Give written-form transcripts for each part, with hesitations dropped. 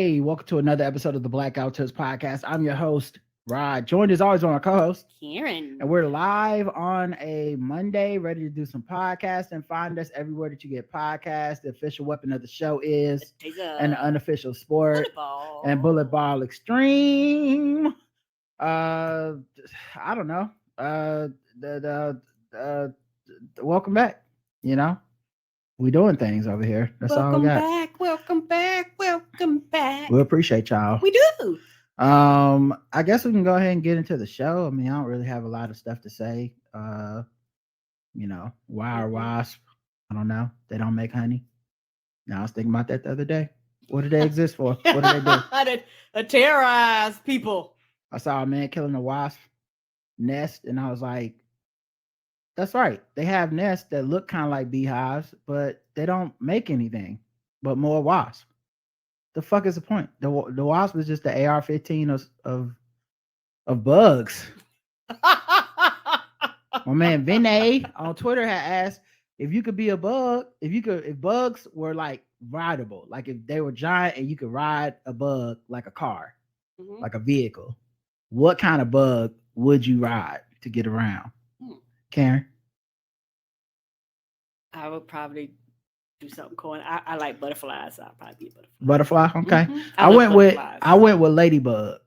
Hey, welcome to another episode of the Blackout Tips Podcast. I'm your host, Rod, joined as always by my co-host, Karen. and we're live on a Monday, ready to do some podcasting. Find us everywhere that you get podcasts. The official weapon of the show is an unofficial sport and bullet ball extreme. I don't know. Welcome back. You know, we doing things over here. That's all we got. Welcome back. We appreciate y'all. We do. I guess we can go ahead and get into the show. I mean, I don't really have a lot of stuff to say. Wire wasp. I don't know. They don't make honey. Now I was thinking about that the other day. What do they exist for? What do they do? They terrorize people. I saw a man killing a wasp nest, and I was like, that's right. They have nests that look kind of like beehives, but they don't make anything but more wasps. The fuck is the point? The wasp is just the AR-15 of bugs. My man Vinay on Twitter had asked if you could be a bug, if bugs were like rideable, like if they were giant and you could ride a bug like a car, like a vehicle, what kind of bug would you ride to get around? Karen? I would probably do something cool. I like butterflies, so I'll probably be a butterfly. Okay. I went with ladybug.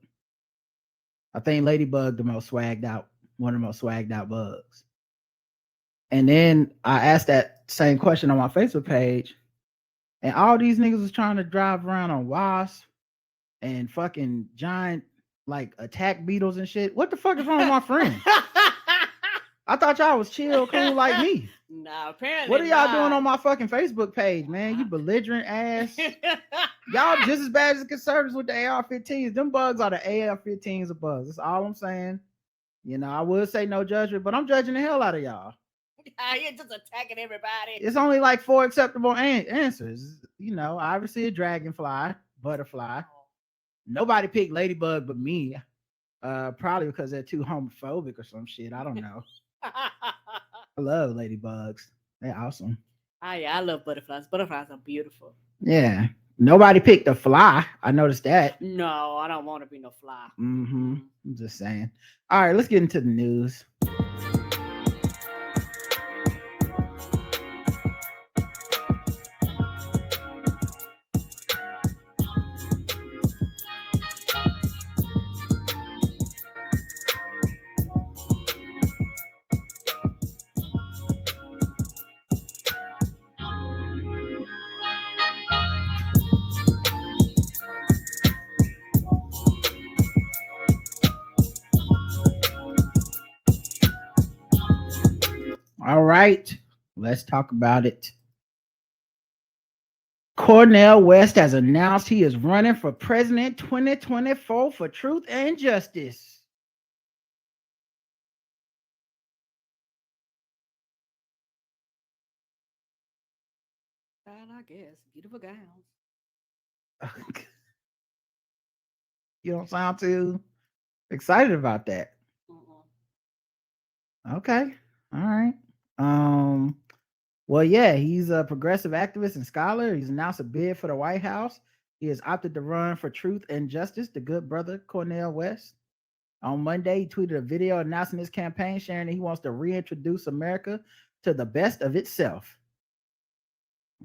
I think ladybug the most swagged out, one of the most swagged out bugs. And then I asked that same question on my Facebook page, and all these niggas was trying to drive around on wasps and fucking giant like attack beetles and shit. What the fuck is wrong with my friend? I thought y'all was chill, cool like me. No, apparently. What are y'all doing on my fucking Facebook page, man? You belligerent ass. Y'all just as bad as the conservatives with the AR-15s. Them bugs are the AR-15s of bugs. That's all I'm saying. You know, I would say no judgment, but I'm judging the hell out of y'all. You're just attacking everybody. It's only like 4 acceptable answers. You know, obviously a dragonfly, butterfly. Nobody picked ladybug but me. Probably because they're too homophobic or some shit. I don't know. I love ladybugs. They're awesome. Oh, yeah, I love butterflies. Butterflies are beautiful. Yeah. Nobody picked a fly. I noticed that. No, I don't want to be no fly. I'm just saying. All right, let's get into the news. All right, let's talk about it. Cornell West has announced he is running for president 2024 for Truth and Justice. I guess. Beautiful gowns. You don't sound too excited about that. Okay. All right. Well, yeah, he's a progressive activist and scholar. He's announced a bid for the White House. He has opted to run for Truth and Justice, the good brother Cornell West. On Monday, he tweeted a video announcing his campaign, sharing that he wants to reintroduce America to the best of itself.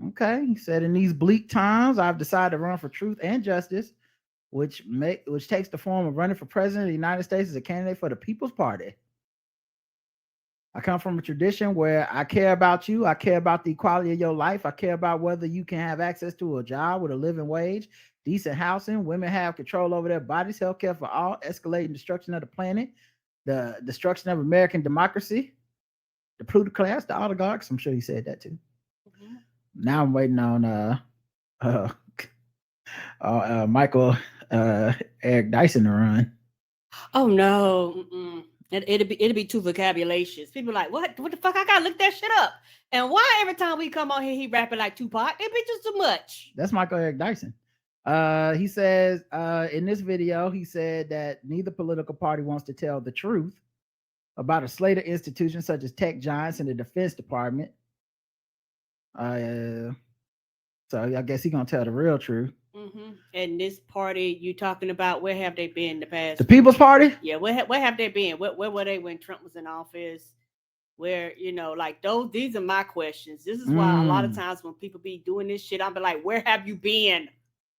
Okay, he said, in these bleak times, I've decided to run for truth and justice, which takes the form of running for president of the United States as a candidate for the People's Party. I come from a tradition where I care about you. I care about the equality of your life. I care about whether you can have access to a job with a living wage, decent housing, women have control over their bodies, healthcare for all, escalating destruction of the planet, the destruction of American democracy, the plutocrats, class, the oligarchs. I'm sure he said that too. Now I'm waiting on Michael Eric Dyson to run. Oh no. It'll be too vocabulacious. People are like, what the fuck? I gotta look that shit up. And why every time we come on here, he rapping like Tupac? It be just too much. That's Michael Eric Dyson. He says in this video, he said that neither political party wants to tell the truth about a slate of institutions such as tech giants and the Defense Department. So I guess he gonna tell the real truth. And this party you talking about, where have they been the past? The People's Party? Yeah, where have they been? Where were they when Trump was in office? Where, like those, these are my questions. This is why a lot of times when people be doing this shit, I'm be like, where have you been?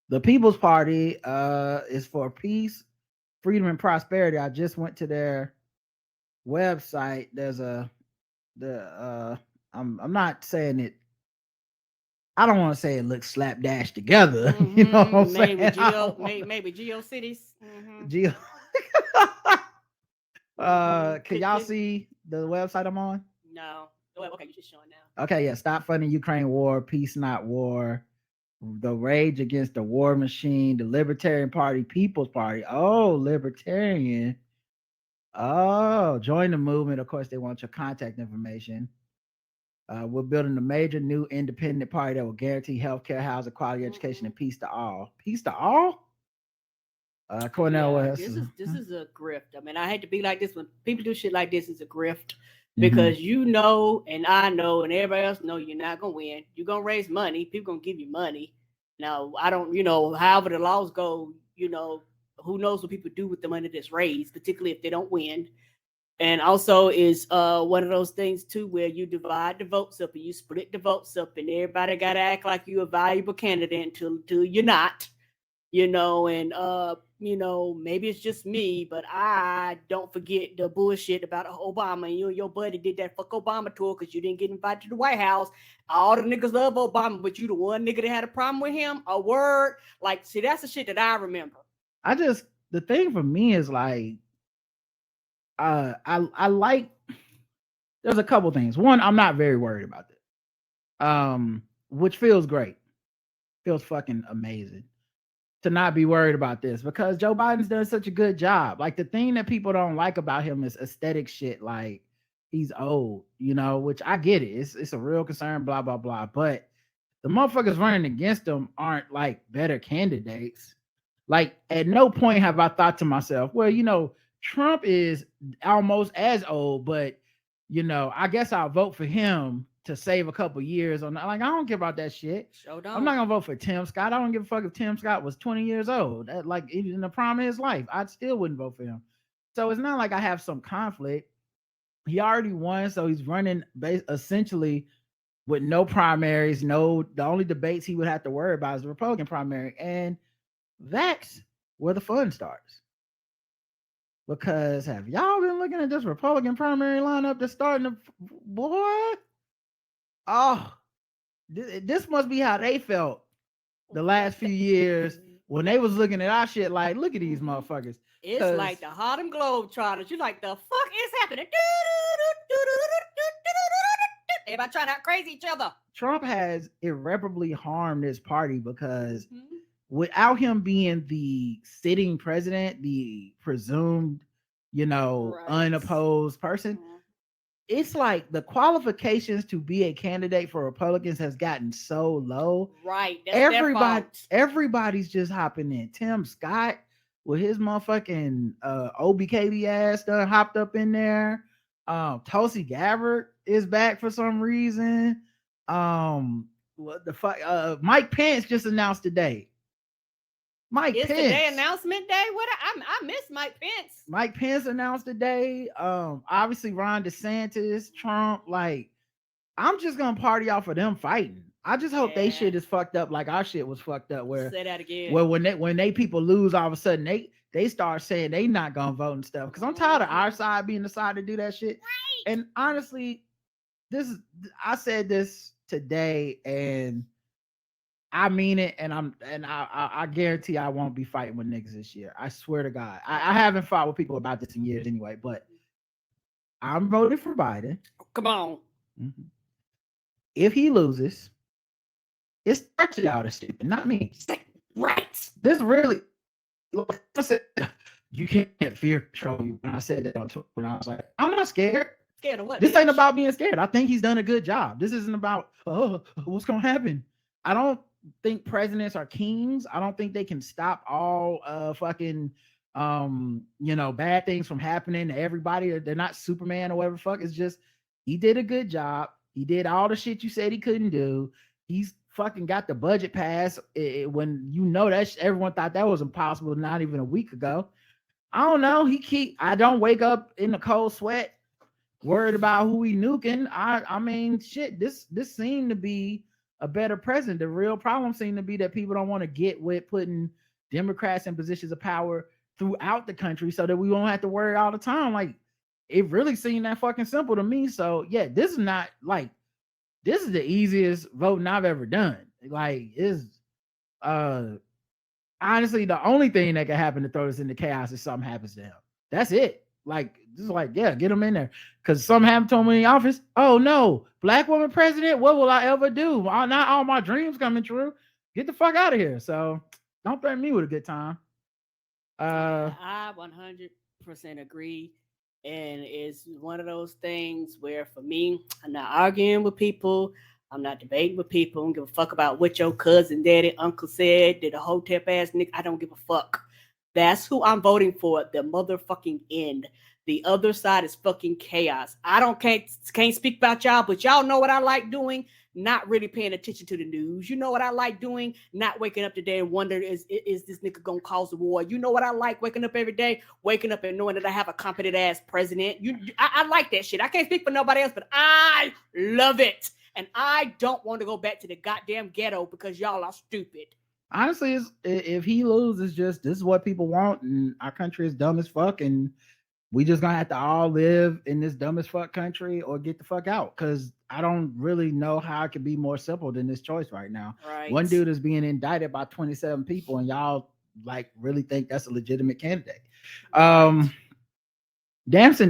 The People's Party is for peace, freedom, and prosperity. I just went to their website. There's I'm not saying it. I don't want to say it looks slapdash together. You know what I'm saying? Maybe GeoCities. Geo. Can y'all see the website I'm on? No. Okay, you're just showing now. Okay, yeah. Stop funding Ukraine war. Peace, not war. The rage against the war machine. The Libertarian Party, People's Party. Oh, Libertarian. Oh, join the movement. Of course, they want your contact information. We're building a major new independent party that will guarantee healthcare, housing, quality education, and peace to all. Peace to all? Cornell West. This is a grift. I mean, I hate to be like this when people do shit like this. It's a grift because and I know and everybody else know you're not gonna win. You're gonna raise money. People gonna give you money. Now I don't, however the laws go, who knows what people do with the money that's raised, particularly if they don't win. And also is one of those things too where you divide the votes up and you split the votes up and everybody got to act like you're a valuable candidate until you're not, and maybe it's just me, but I don't forget the bullshit about Obama. And you and your buddy did that fuck Obama tour because you didn't get invited to the White House. All the niggas love Obama, but you the one nigga that had a problem with him. A word. Like, see, that's the shit that I remember. The thing for me is like, I like, there's a couple things. One, I'm not very worried about this, which feels great. Feels fucking amazing to not be worried about this because Joe Biden's done such a good job. Like, the thing that people don't like about him is aesthetic shit. Like, he's old, which I get it. It's a real concern, blah, blah, blah. But the motherfuckers running against him aren't like better candidates. Like, at no point have I thought to myself, well, Trump is almost as old, but I guess I'll vote for him to save a couple years on that. Like, I don't care about that shit. I'm not gonna vote for Tim Scott. I don't give a fuck if Tim Scott was 20 years old. Like, in the prime of his life, I still wouldn't vote for him. So it's not like I have some conflict. He already won, so he's running essentially with no primaries. The only debates he would have to worry about is the Republican primary, and that's where the fun starts. Because have y'all been looking at this Republican primary lineup that's starting to, boy? Oh, this must be how they felt the last few years when they was looking at our shit like, look at these motherfuckers. It's like the Harlem Globetrotters. You're like, the fuck is happening? Everybody trying to out crazy each other. Trump has irreparably harmed his party because without him being the sitting president, the presumed, unopposed person, it's like the qualifications to be a candidate for Republicans has gotten so low. Right. That's everybody's just hopping in. Tim Scott with his motherfucking OBKB ass done hopped up in there. Tulsi Gabbard is back for some reason. What the fuck? Mike Pence just announced today. It's today announcement day. What I miss Mike Pence. Mike Pence announced today. Obviously Ron DeSantis, Trump. Like, I'm just gonna party off of them fighting. I just hope they shit is fucked up like our shit was fucked up. Where say that again. Well, when they people lose, all of a sudden they start saying they not gonna vote and stuff. Because I'm tired of our side being the side to do that shit. Right. And honestly, I said this today, and I mean it, and I guarantee I won't be fighting with niggas this year. I swear to God. I haven't fought with people about this in years anyway, but I'm voting for Biden. Come on. Mm-hmm. If he loses, it's actually out of stupid, not me. Right. This really, you can't fear control you. When I said that on Twitter, when I was like, I'm not scared. Scared of what? This ain't about being scared. I think he's done a good job. This isn't about, what's going to happen. I don't think presidents are kings. I don't think they can stop all fucking bad things from happening to everybody. They're not Superman or whatever the fuck. It's just he did a good job. He did all the shit you said he couldn't do. He's fucking got the budget passed when you know that everyone thought that was impossible not even a week ago. I don't know. I don't wake up in the cold sweat worried about who we nuking. I mean, shit, this seemed to be a better president. The real problem seemed to be that people don't want to get with putting Democrats in positions of power throughout the country so that we won't have to worry all the time. Like, it really seemed that fucking simple to me. So yeah, this is not like, this is the easiest voting I've ever done. Like, it's honestly the only thing that can happen to throw us into chaos is something happens to him. That's it. Like, just like, yeah, get him in there. Because something happened to him in the office. Oh no, black woman president, what will I ever do? Not all my dreams coming true. Get the fuck out of here. So don't threaten me with a good time. I 100% agree. And it's one of those things where, for me, I'm not arguing with people. I'm not debating with people. I don't give a fuck about what your cousin, daddy, uncle said. Did a hotep ass nigga? I don't give a fuck. That's who I'm voting for. The motherfucking end. The other side is fucking chaos. Can't speak about y'all, but y'all know what I like doing. Not really paying attention to the news. You know what I like doing? Not waking up today and wondering, is this nigga gonna cause a war? You know what I like? Waking up every day, waking up and knowing that I have a competent ass president. I like that shit. I can't speak for nobody else, but I love it. And I don't want to go back to the goddamn ghetto because y'all are stupid. Honestly, if he loses, this is what people want, and our country is dumb as fuck, and we just gonna have to all live in this dumb as fuck country or get the fuck out. Because I don't really know how it could be more simple than this choice right now. Right. One dude is being indicted by 27 people, and y'all like really think that's a legitimate candidate. Damson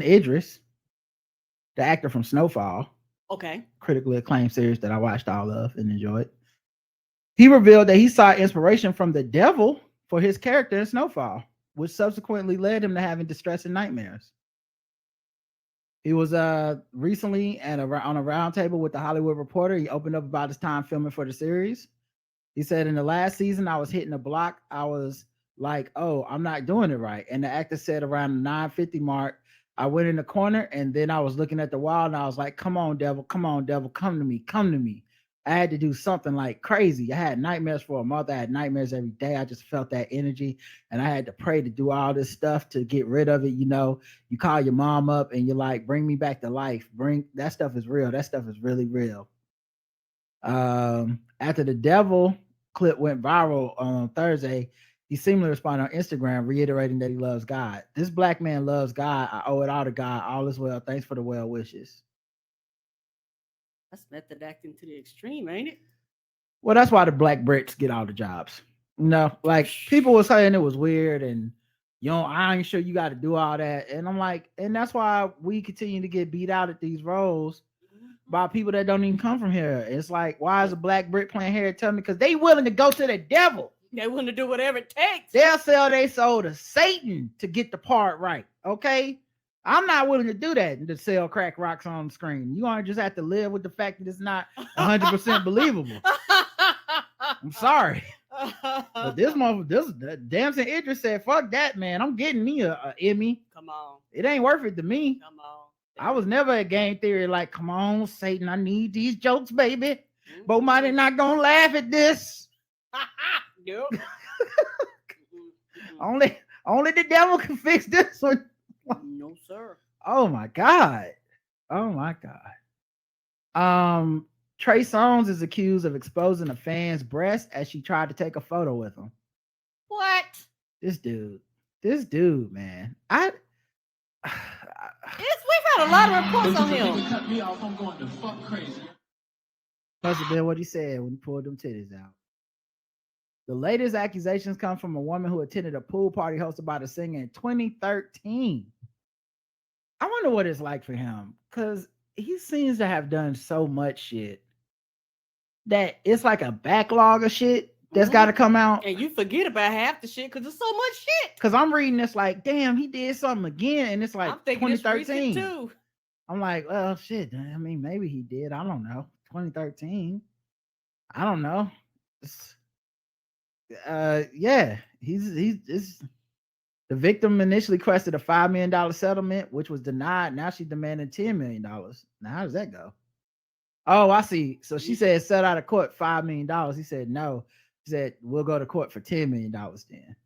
Idris, the actor from Snowfall, okay, critically acclaimed series that I watched all of and enjoyed, he revealed that he sought inspiration from the devil for his character in Snowfall, which subsequently led him to having distressing nightmares. He was recently on a roundtable with the Hollywood Reporter. He opened up about his time filming for the series. He said, in the last season, I was hitting a block. I was like, oh, I'm not doing it right. And the actor said around the 9:50 mark, I went in the corner and then I was looking at the wall and I was like, come on, devil, come to me, come to me. I had to do something like crazy. I had nightmares for a month. I had nightmares every day. I just felt that energy and I had to pray to do all this stuff to get rid of it. You know, you call your mom up and you're like, bring me back to life. That stuff is real. That stuff is really real. After the devil clip went viral on Thursday, he seemingly responded on Instagram, reiterating that he loves God. This black man loves God. I owe it all to God. All is well. Thanks for the well wishes. That's method acting to the extreme, ain't it? Well, that's why the black Brits get all the jobs. No, like people were saying it was weird and I ain't sure you got to do all that. And I'm like, and that's why we continue to get beat out at these roles by people that don't even come from here. It's like, why is a black Brit playing Harriet Tubman? Because they willing to go to the devil. They willing to do whatever it takes. They'll sell their soul to Satan to get the part right. Okay. I'm not willing to do that and to sell crack rocks on the screen. You're going to just have to live with the fact that it's not 100% believable. I'm sorry. But this Damson Idris said, fuck that, man. I'm getting me a Emmy. Come on. It ain't worth it to me. Come on. I was never a game theory like, come on, Satan, I need these jokes, baby. Mm-hmm. But mighty not going to laugh at this. Nope. Only the devil can fix this one. No, sir. Oh my God. Trey Songz is accused of exposing a fan's breast as she tried to take a photo with him. What? This dude, man. We've had a lot of reports on him. Cut me off, I'm going to fuck crazy. Must have been what he said when he pulled them titties out. The latest accusations come from a woman who attended a pool party hosted by the singer in 2013. I wonder what it's like for him, because he seems to have done so much shit that it's like a backlog of shit that's got to come out. And you forget about half the shit because there's so much shit. Because I'm reading this like, damn, he did something again. And it's like I'm thinking 2013. It's too. I'm like, well, shit. I mean, maybe he did. I don't know. 2013. I don't know. Yeah, he's the victim initially requested a $5 million settlement, which was denied. Now she's demanding $10 million. Now, how does that go? Oh, I see. So she said set out of court $5 million. He said no. He said we'll go to court for $10 million then.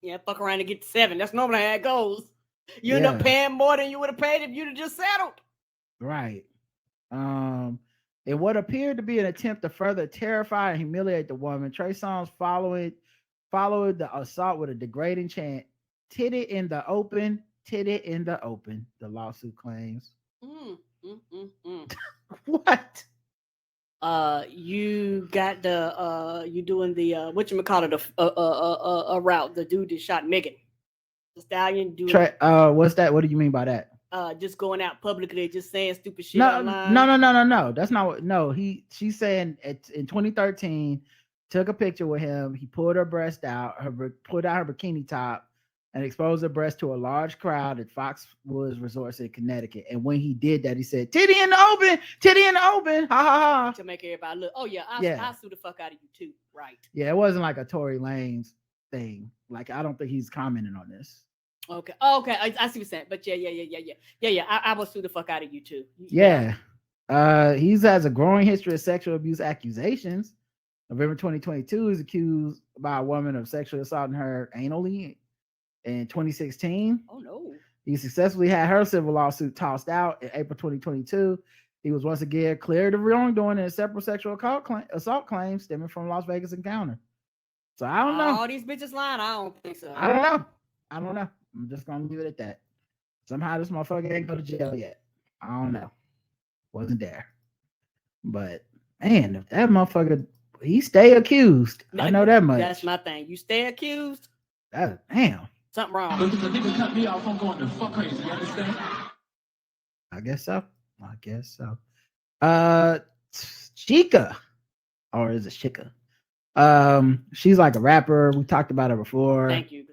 Yeah, fuck around and get to 7. That's normally how it goes. You end up paying more than you would have paid if you'd have just settled. Right. In what appeared to be an attempt to further terrify and humiliate the woman, Trey Songz followed the assault with a degrading chant, "Titty in the open, titty in the open," the lawsuit claims. What? You got the you doing the whatchamacallit, a route, the dude that shot Megan Thee Stallion doing what's that? What do you mean by that? Just going out publicly, just saying stupid shit No, online. no. That's not what. No, she's saying in 2013, took a picture with him. He pulled her breast out, put out her bikini top, and exposed her breast to a large crowd at Foxwoods Resorts in Connecticut. And when he did that, he said, "Titty in the open, titty in the open, ha ha ha," to make everybody look. Oh yeah, I'll sue the fuck out of you too. Right. Yeah, it wasn't like a Tory Lanez thing. Like, I don't think he's commenting on this. Okay. Oh, okay. I see what you're saying. But yeah. I will sue the fuck out of you too. Yeah. He has a growing history of sexual abuse accusations. November 2022, he's accused by a woman of sexually assaulting her anally in 2016. Oh no. He successfully had her civil lawsuit tossed out in April 2022. He was once again cleared of wrongdoing and separate sexual assault claims stemming from Las Vegas encounter. So I don't know. All these bitches lying. I don't think so. I don't know. I'm just gonna leave it at that. Somehow this motherfucker ain't go to jail yet. I don't know. Wasn't there. But man, if that motherfucker, he stay accused. I know that much. That's my thing. You stay accused. Damn. Something wrong. But if a nigga cut me off, I'm going to fuck crazy. You understand? I guess so. Chica, or is it Chica? She's like a rapper. We talked about her before. Thank you.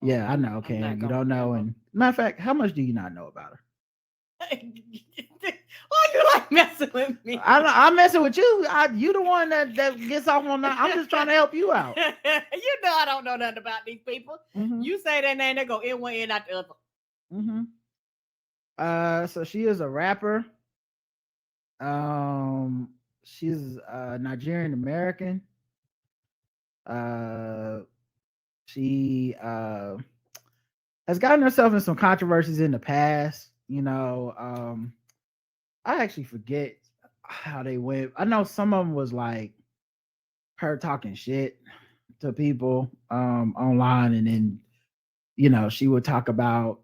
Yeah, I know. Okay, you don't know. And matter of fact, how much do you not know about her? Why you like messing with me? I'm messing with you. You the one that gets off on that. I'm just trying to help you out. You know I don't know nothing about these people. Mm-hmm. You say that name, they go in one ear, out the other. Mm-hmm. So she is a rapper. She's Nigerian American. She has gotten herself in some controversies in the past. I actually forget how they went. I know some of them was like her talking shit to people online, and then she would talk about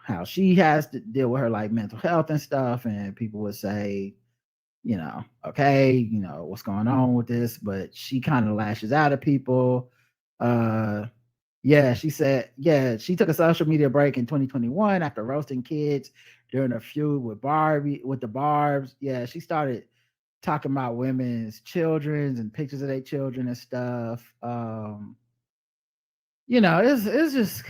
how she has to deal with her like mental health and stuff, and people would say okay, what's going on with this, but she kind of lashes out at people. She said, she took a social media break in 2021 after roasting kids during a feud with the Barbs. Yeah, she started talking about women's children and pictures of their children and stuff. It's just,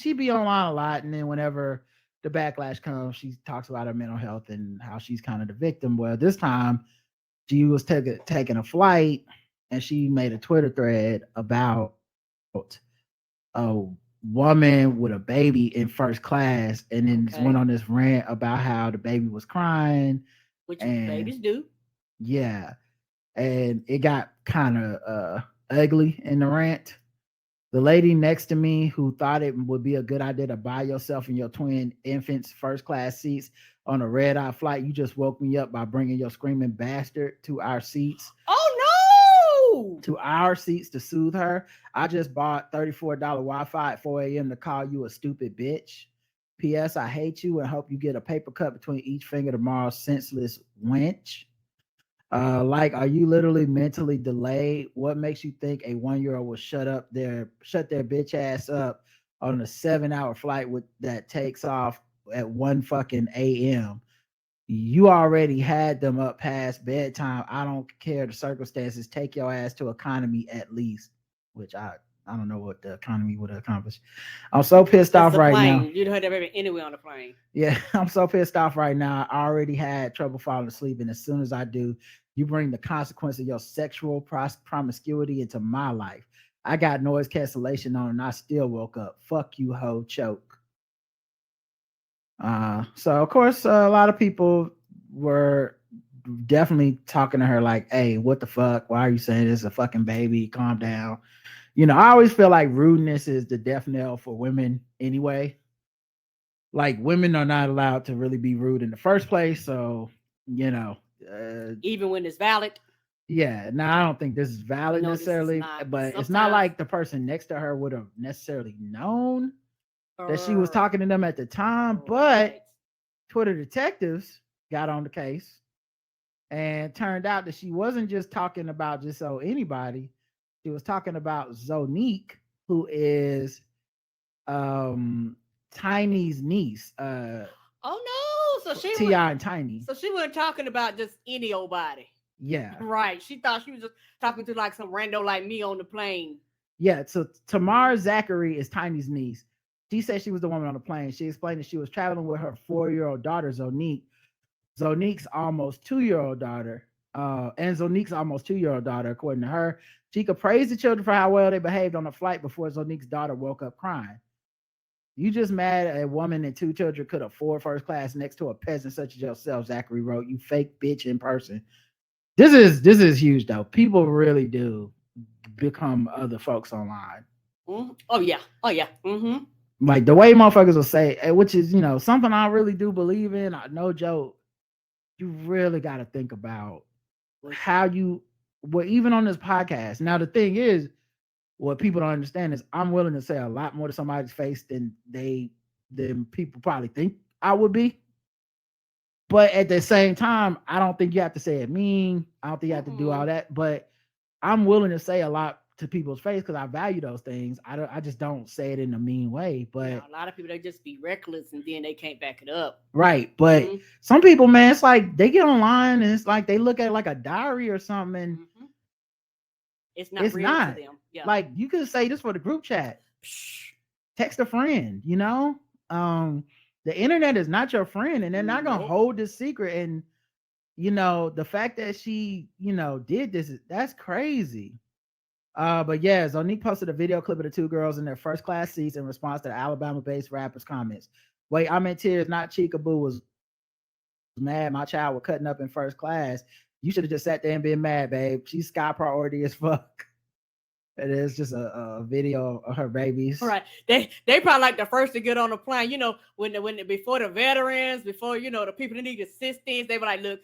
she be online a lot, and then whenever the backlash comes, she talks about her mental health and how she's kind of the victim. Well, this time she was taking a flight, and she made a Twitter thread about a woman with a baby in first class, and then went on this rant about how the baby was crying, which babies do. Yeah, and it got kind of ugly in the rant. The lady next to me, who thought it would be a good idea to buy yourself and your twin infants first class seats on a red-eye flight, you just woke me up by bringing your screaming bastard to our seats. Oh no! To our seats to soothe her. I just bought $34 Wi-Fi at 4 a.m. to call you a stupid bitch. P.S. I hate you and hope you get a paper cut between each finger tomorrow, senseless wench. Are you literally mentally delayed? What makes you think a 1-year-old will shut their bitch ass up on a 7-hour flight that takes off at 1 fucking a.m.? You already had them up past bedtime. I don't care the circumstances. Take your ass to economy at least, which I don't know what the economy would accomplish. I'm so pissed off right now. You'd heard that baby anywhere on the plane. Yeah, I'm so pissed off right now. I already had trouble falling asleep, and as soon as I do, you bring the consequence of your sexual promiscuity into my life. I got noise cancellation on, and I still woke up. Fuck you, ho, choke. So of course, a lot of people were definitely talking to her like, hey, what the fuck? Why are you saying this is a fucking baby? Calm down. You know, I always feel like rudeness is the death knell for women anyway. Like, women are not allowed to really be rude in the first place. So, you know, even when it's valid. Yeah, now I don't think this is valid No, this is necessarily, not. but it's not Sometimes- like the person next to her would have necessarily known that she was talking to them at the time. But Right. Twitter detectives got on the case and turned out that she wasn't just talking about just anybody. She was talking about Zonique, who is Tiny's niece. Oh no! So she T.I. and Tiny. So she wasn't talking about just any old body. Yeah. Right. She thought she was just talking to like some rando like me on the plane. Yeah. So Tamar Zachary is Tiny's niece. She said she was the woman on the plane. She explained that she was traveling with her 4-year-old daughter, Zonique. Zonique's almost 2-year-old daughter. And Zonique's almost 2-year-old daughter, according to her. She could praise the children for how well they behaved on the flight before Zonique's daughter woke up crying. You just mad a woman and 2 children could afford first class next to a peasant such as yourself, Zachary wrote. You fake bitch in person. This is huge though. People really do become other folks online. Mm-hmm. Oh yeah. Mm-hmm. Like the way motherfuckers will say, which is, you know, something I really do believe in. No joke. You really got to think about how you, well, even on this podcast. Now the thing is, what people don't understand is I'm willing to say a lot more to somebody's face than people probably think I would be. But at the same time, I don't think you have to say it mean. I don't think you have to do all that. But I'm willing to say a lot to people's face because I value those things. I just don't say it in a mean way. But a lot of people, they just be reckless and then they can't back it up. Right. But some people, man, it's like they get online and it's like they look at it like a diary or something. And it's not real to them. Yeah. Like you could say this for the group chat. Text a friend, you know? The internet is not your friend, and they're not gonna hold this secret. And you know, the fact that she, you know, did this, that's crazy. But yeah, Zonique posted a video clip of the 2 girls in their first class seats in response to the Alabama-based rapper's comments. Wait, I'm in tears. Not Chickaboo was mad my child was cutting up in first class. You should have just sat there and been mad, babe. She's sky priority as fuck. It is just a video of her babies. Right. They probably like the first to get on the plane. You know, when before the veterans, before, you know, the people that need assistance, they were like, look,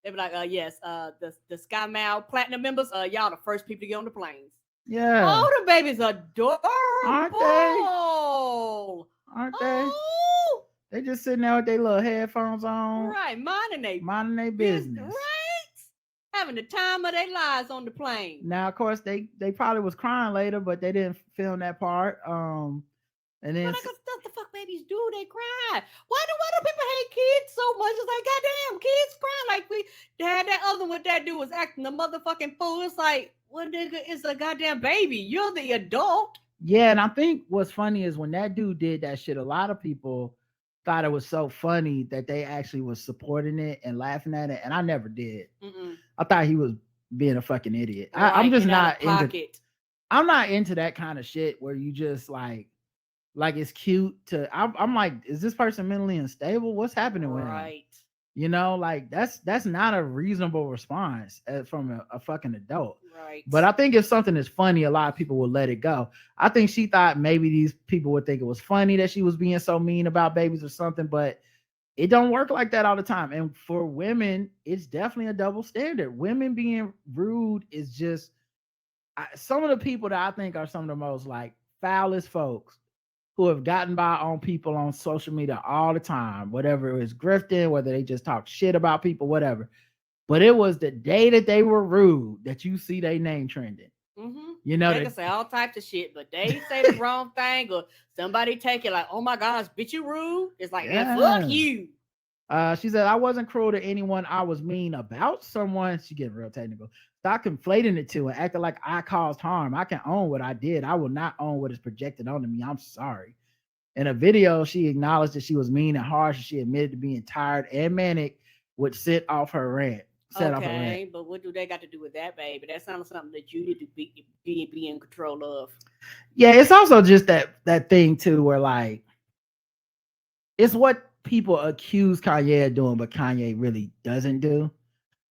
they were like, yes, the Sky Mile Platinum members, y'all the first people to get on the planes. Yeah. Oh, the babies are adorable. Aren't they? Aren't they? Oh. They just sitting there with their little headphones on. Right, minding their business. Right. Having the time of their lives on the plane. Now, of course, they probably was crying later, but they didn't film that part. And then that's the fuck babies do. They cry. Why do people hate kids so much? It's like, goddamn, kids cry. Like they had that other one. That dude was acting a motherfucking fool. It's like, what nigga is a goddamn baby? You're the adult. Yeah, and I think what's funny is when that dude did that shit, a lot of people thought it was so funny that they actually was supporting it and laughing at it, and I never did. I thought he was being a fucking idiot. Right, I'm just not into. I'm not into that kind of shit where you just like it's cute to. I'm like, is this person mentally unstable? What's happening with him? You know, like that's not a reasonable response from a fucking adult. Right. But I think if something is funny, a lot of people will let it go. I think she thought maybe these people would think it was funny that she was being so mean about babies or something, but it don't work like that all the time. And for women, it's definitely a double standard. Women being rude is just some of the people that I think are some of the most like foulest folks who have gotten by on people on social media all the time, whatever it was grifting, whether they just talk shit about people, whatever. But it was the day that they were rude that you see their name trending. You know, they can say all types of shit, but they say the wrong thing or somebody take it like, oh my gosh, bitch, you rude. It's like, yeah, fuck you. She said, I wasn't cruel to anyone. I was mean about someone. She getting real technical. Stop conflating the two and acting like I caused harm. I can own what I did. I will not own what is projected onto me. I'm sorry. In a video, she acknowledged that she was mean and harsh, and she admitted to being tired and manic, which set off her rant. Okay, but what do they got to do with that, baby? That sounds something that you need to be in control of. Yeah, it's also just that thing too, where like it's what people accuse Kanye of doing, but Kanye really doesn't do.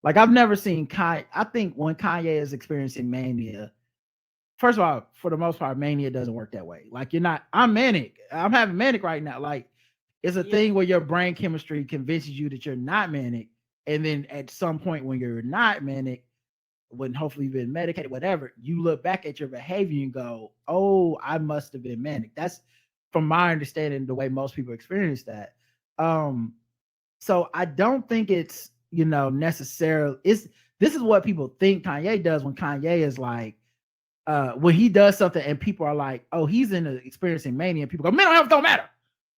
Like I've never seen Kanye. I think when Kanye is experiencing mania, first of all, for the most part, mania doesn't work that way. Like you're not. I'm manic. I'm having manic right now. Like it's a thing where your brain chemistry convinces you that you're not manic, and then at some point when you're not manic, when hopefully you've been medicated, whatever, you look back at your behavior and go, "Oh, I must have been manic." That's from my understanding the way most people experience that. So I don't think it's necessarily this is what people think Kanye does when Kanye is like when he does something and people are like, oh, he's experiencing mania, and people go, mental health don't matter.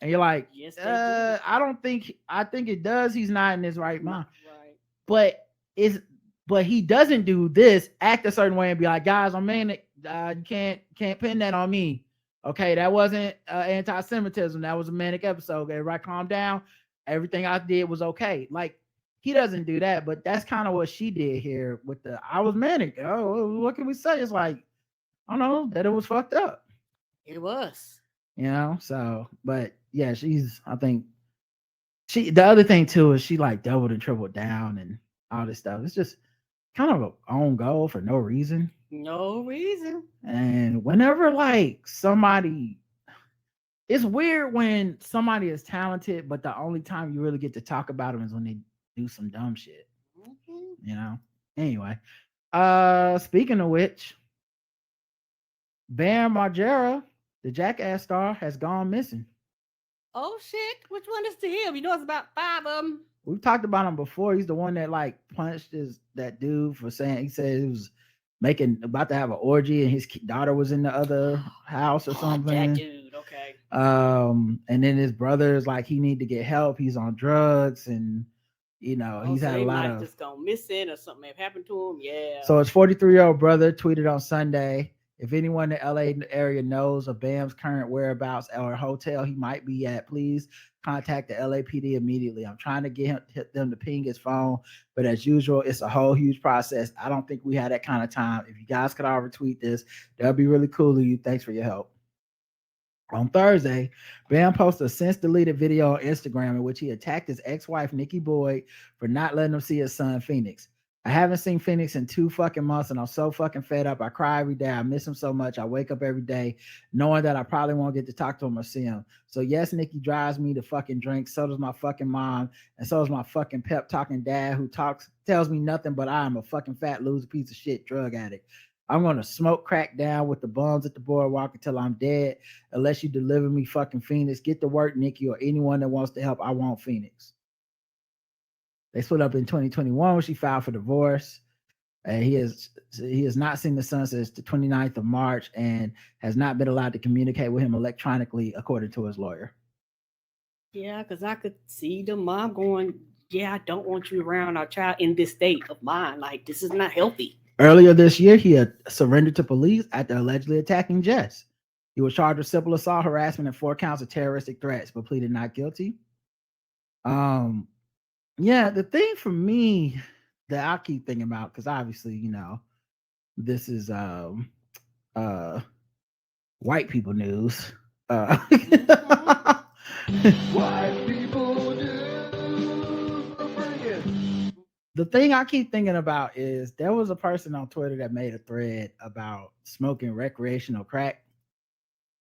And you're like, Yes, I think it does. He's not in his right mind. Right. But he doesn't do this, act a certain way and be like, guys, I'm manic. You can't pin that on me. Okay, that wasn't anti-Semitism. That was a manic episode. Everybody calm down. Everything I did was okay. Like he doesn't do that, but that's kind of what she did here with I was manic. Oh, what can we say? It's like, I don't know, that it was fucked up. It was. So, but yeah, I think the other thing too is she like doubled and tripled down and all this stuff. It's just kind of a own goal for no reason. No reason. And whenever like somebody, it's weird when somebody is talented, but the only time you really get to talk about them is when they do some dumb shit. Mm-hmm. Anyway, speaking of which, Bam Margera, the Jackass star, has gone missing. Oh shit! Which one is to him? It's about 5 of them. We've talked about him before. He's the one that like punched that dude for saying, he said he was about to have an orgy and his daughter was in the other house or something. That dude, okay. And then his brother is like, he need to get help. He's on drugs and he's had a lot of just gone missing or something have happened to him. Yeah. So his 43-year-old brother tweeted on Sunday, if anyone in the LA area knows of Bam's current whereabouts or a hotel he might be at, please contact the LAPD immediately. I'm trying to get them to ping his phone, but as usual, it's a whole huge process. I don't think we had that kind of time. If you guys could all retweet this, that'd be really cool of you. Thanks for your help. On Thursday, Bam posted a since-deleted video on Instagram in which he attacked his ex-wife, Nikki Boyd, for not letting him see his son, Phoenix. I haven't seen Phoenix in 2 fucking months, and I'm so fucking fed up. I cry every day. I miss him so much. I wake up every day knowing that I probably won't get to talk to him or see him. So yes, Nikki drives me to fucking drink. So does my fucking mom, and so does my fucking pep talking dad who tells me nothing but I am a fucking fat loser piece of shit drug addict. I'm going to smoke crack down with the bums at the boardwalk until I'm dead, unless you deliver me fucking Phoenix. Get to work, Nikki, or anyone that wants to help. I want Phoenix. They split up in 2021 when she filed for divorce. He has not seen the son since the 29th of March and has not been allowed to communicate with him electronically, according to his lawyer. Yeah, because I could see the mom going, yeah, I don't want you around our child in this state of mind. Like, this is not healthy. Earlier this year, he had surrendered to police after allegedly attacking Jess. He was charged with simple assault, harassment, and 4 counts of terroristic threats, but pleaded not guilty. Yeah, the thing for me that I keep thinking about, because obviously, this is white people news. White people news. The thing I keep thinking about is there was a person on Twitter that made a thread about smoking recreational crack.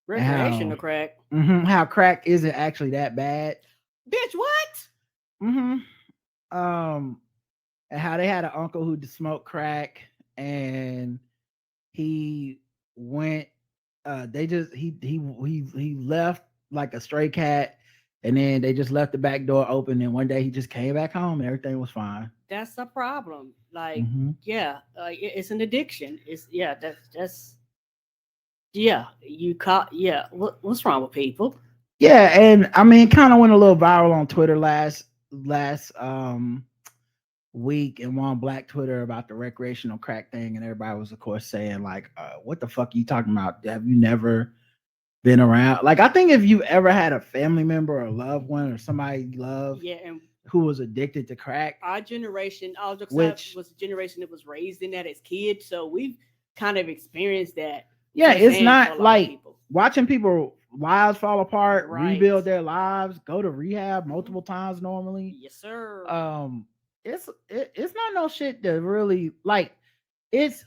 Recreational crack? How crack isn't actually that bad. Bitch, what? And how they had an uncle who smoked crack and he went he left like a stray cat, and then they just left the back door open, and one day he just came back home and everything was fine. That's a problem. Like, it's an addiction. It's what's wrong with people? Yeah, and I mean, it kind of went a little viral on Twitter last week and on Black Twitter about the recreational crack thing, and everybody was of course saying like, what the fuck are you talking about? Have you never been around? Like, I think if you ever had a family member or a loved one or somebody you love and who was addicted to crack, our generation, was a generation that was raised in that as kids, so we've kind of expirenced that. Yeah, it's not like watching people lives fall apart, Right. rebuild their lives, go to rehab multiple times normally. Yes, sir. It's not no shit that really like it's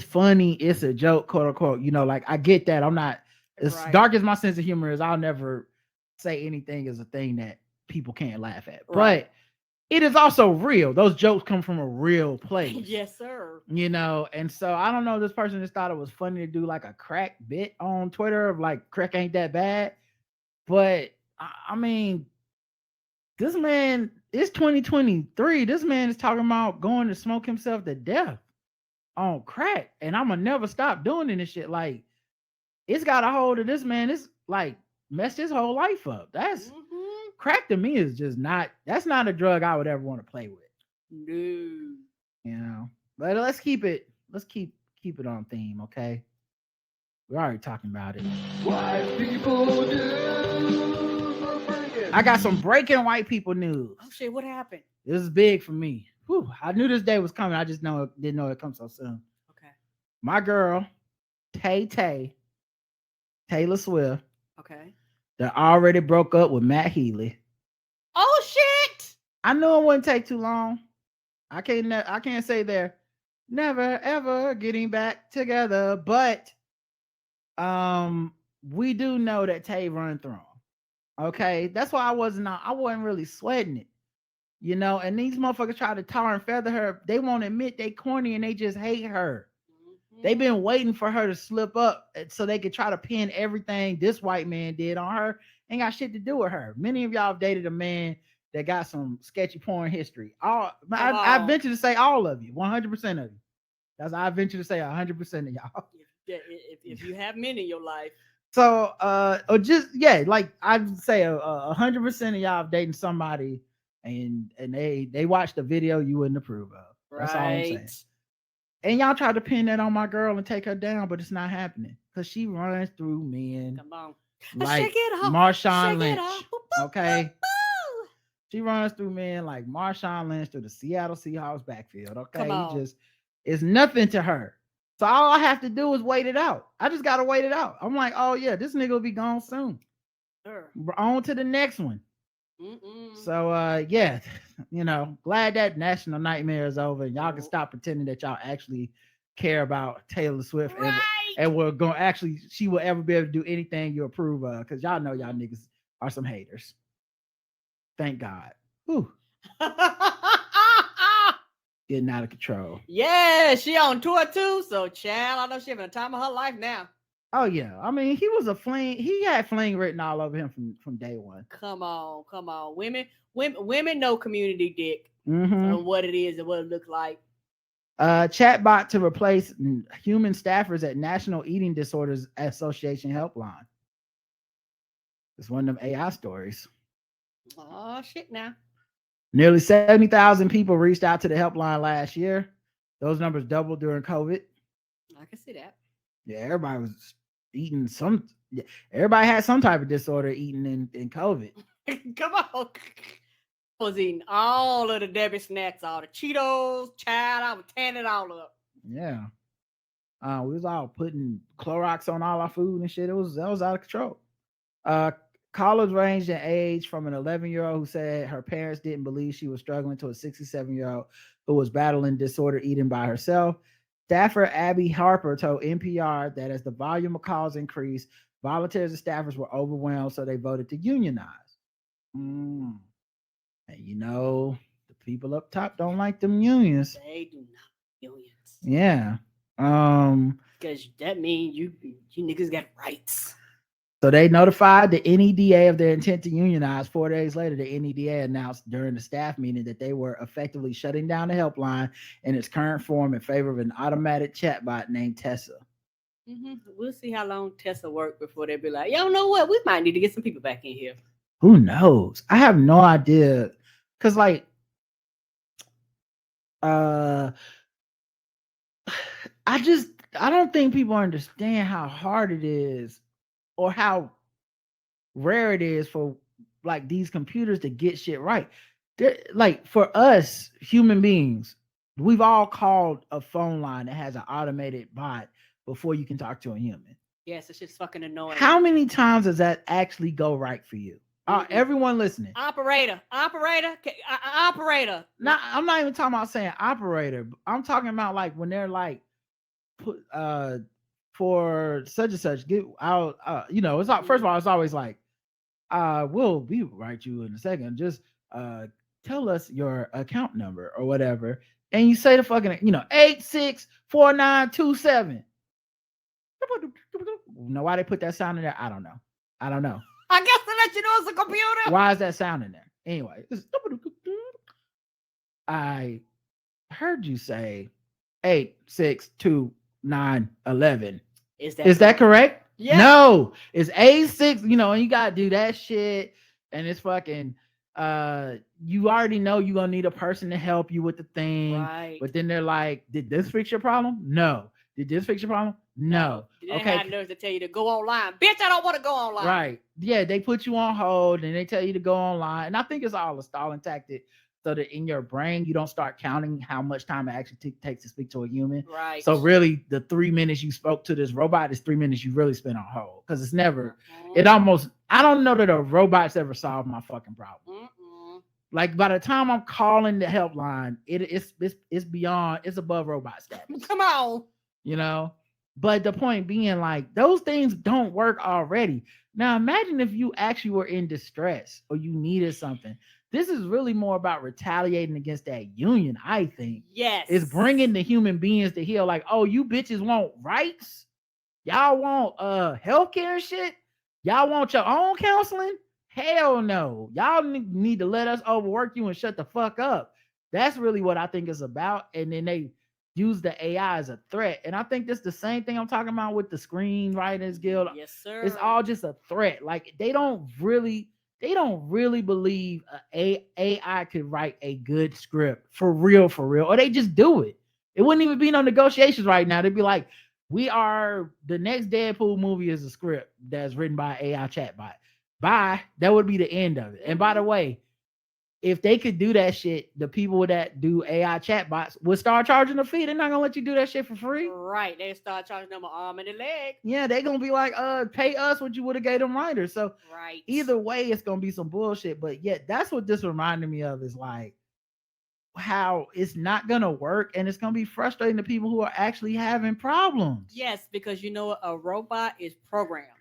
funny, it's a joke, quote unquote. You know, like I get that. I'm not as Right. dark as my sense of humor is, I'll never say anything is a thing that people can't laugh at. Right. But it is also real. Those jokes come from a real place. Yes, sir. You know, and so I don't know. This person just thought it was funny to do like a crack bit on Twitter of like crack ain't that bad. But I mean, this man, it's 2023. This man is talking about going to smoke himself to death on crack. And I'm gonna never stop doing this shit. Like, it's got a hold of this man. It's like messed his whole life up. That's crack to me is just not, that's not a drug I would ever want to play with. No. You know. But let's keep it it on theme, okay? We're already talking about it. White people do. I got some breaking white people news. Oh shit, what happened? This is big for me. Whew, I knew this day was coming. I just didn't know it come so soon. Okay. My girl, Taylor Swift, Okay. that already broke up with Matt Healy. Oh shit! I knew it wouldn't take too long. I can't say they're never ever getting back together, but we do know that Tay run through him. Okay, that's why I wasn't really sweating it, you know. And these motherfuckers try to tar and feather her. They won't admit they corny and they just hate her. They've been waiting for her to slip up so they could try to pin everything this white man did on her. Ain't got shit to do with her. Many of y'all have dated a man that got some sketchy porn history. I venture to say all of you, 100% of you. That's I venture to say 100% of y'all. Yeah, if you have men in your life. So or just like I'd say 100% of y'all have dating somebody and they watched a video you wouldn't approve of. That's all I'm saying. And y'all try to pin that on my girl and take her down, but it's not happening because she runs through men. Come on. Like Marshawn Lynch. Okay. She runs through men like Marshawn Lynch through the Seattle Seahawks backfield. Okay. It's nothing to her. So all I have to do is wait it out. I just gotta wait it out. I'm like, oh yeah, this nigga will be gone soon. Sure. On to the next one. So yeah, you know, glad that national nightmare is over and y'all can stop pretending that y'all actually care about Taylor Swift and we're going actually she will ever be able to do anything you approve of because y'all know y'all niggas are some haters. Thank God. Whew. Getting out of control. Yeah, she on tour too. So child, I know she having a time of her life now. Oh yeah, I mean he was a fling. He had fling written all over him from day one. Come on. Women know community dick and what it is and what it looks like. Chatbot to replace human staffers at National Eating Disorders Association helpline. It's one of them AI stories. Oh shit! Now nearly 70,000 people reached out to the helpline last year. Those numbers doubled during COVID. I can see that. Yeah, everybody was eating everybody had some type of disorder eating in COVID. Come on. I was eating all of the Debbie snacks, all the Cheetos, child. I was tearing it all up. Yeah. We was all putting Clorox on all our food and shit. That was out of control. Callers ranged in age from an 11-year-old who said her parents didn't believe she was struggling to a 67-year-old who was battling disorder eating by herself. Staffer Abby Harper told NPR that as the volume of calls increased, volunteers and staffers were overwhelmed, so they voted to unionize. And you know, the people up top don't like them unions. They do not unions. Yeah. Because that means you niggas got rights. So they notified the NEDA of their intent to unionize. 4 days later, the NEDA announced during the staff meeting that they were effectively shutting down the helpline in its current form in favor of an automatic chatbot named Tessa. We'll see how long Tessa worked before they be like, y'all know what? We might need to get some people back in here. Who knows? I have no idea. Because, like, I don't think people understand how hard it is or how rare it is for like these computers to get shit right. Like for us human beings, we've all called a phone line that has an automated bot before you can talk to a human. Yes, it's just fucking annoying. How many times does that actually go right for you? Everyone listening. Operator. Operator. Not, I'm not even talking about saying operator. I'm talking about like when they're like, put for such and such, get out. It's not. First of all, it's always like, we'll be right you in a second. Just tell us your account number or whatever, and you say the fucking 864927. Know why they put that sound in there? I don't know. I guess to let you know it's a computer. Why is that sound in there? Anyway, I heard you say 862911. Is that correct? Yeah. No, it's 86. And you gotta do that shit, and it's fucking. You already know you're gonna need a person to help you with the thing, right? But then they're like, "Did this fix your problem? No. Did this fix your problem? No. Okay. Have nerves to tell you to go online, bitch. I don't want to go online. Right? Yeah, they put you on hold and they tell you to go online, and I think it's all a stalling tactic, so that in your brain you don't start counting how much time it actually takes to speak to a human. Right. So really, the 3 minutes you spoke to this robot is 3 minutes you really spent on hold, because it's never. It almost. I don't know that a robot's ever solved my fucking problem. Like by the time I'm calling the helpline, it's beyond. It's above robot status. Come on. But the point being, like, those things don't work already. Now imagine if you actually were in distress or you needed something. This is really more about retaliating against that union, I think. Yes. It's bringing the human beings to heal. Like, oh, you bitches want rights? Y'all want healthcare and shit? Y'all want your own counseling? Hell no. Y'all need to let us overwork you and shut the fuck up. That's really what I think it's about. And then they use the AI as a threat. And I think that's the same thing I'm talking about with the Screenwriters Guild. Yes, sir. It's all just a threat. Like they don't really believe AI could write a good script for real, or they just do it. It wouldn't even be no negotiations right now. They'd be like, the next Deadpool movie is a script that's written by an AI chatbot. Bye. That would be the end of it. And by the way, if they could do that shit, the people that do AI chatbots would start charging a fee. They're not gonna let you do that shit for free. Right. They start charging them an arm and a leg. Yeah, they're gonna be like, pay us what you would have gave them writers. So right. Either way, it's gonna be some bullshit. But yet, that's what this reminded me of, is like how it's not gonna work, and it's gonna be frustrating to people who are actually having problems. Yes, because a robot is programmed.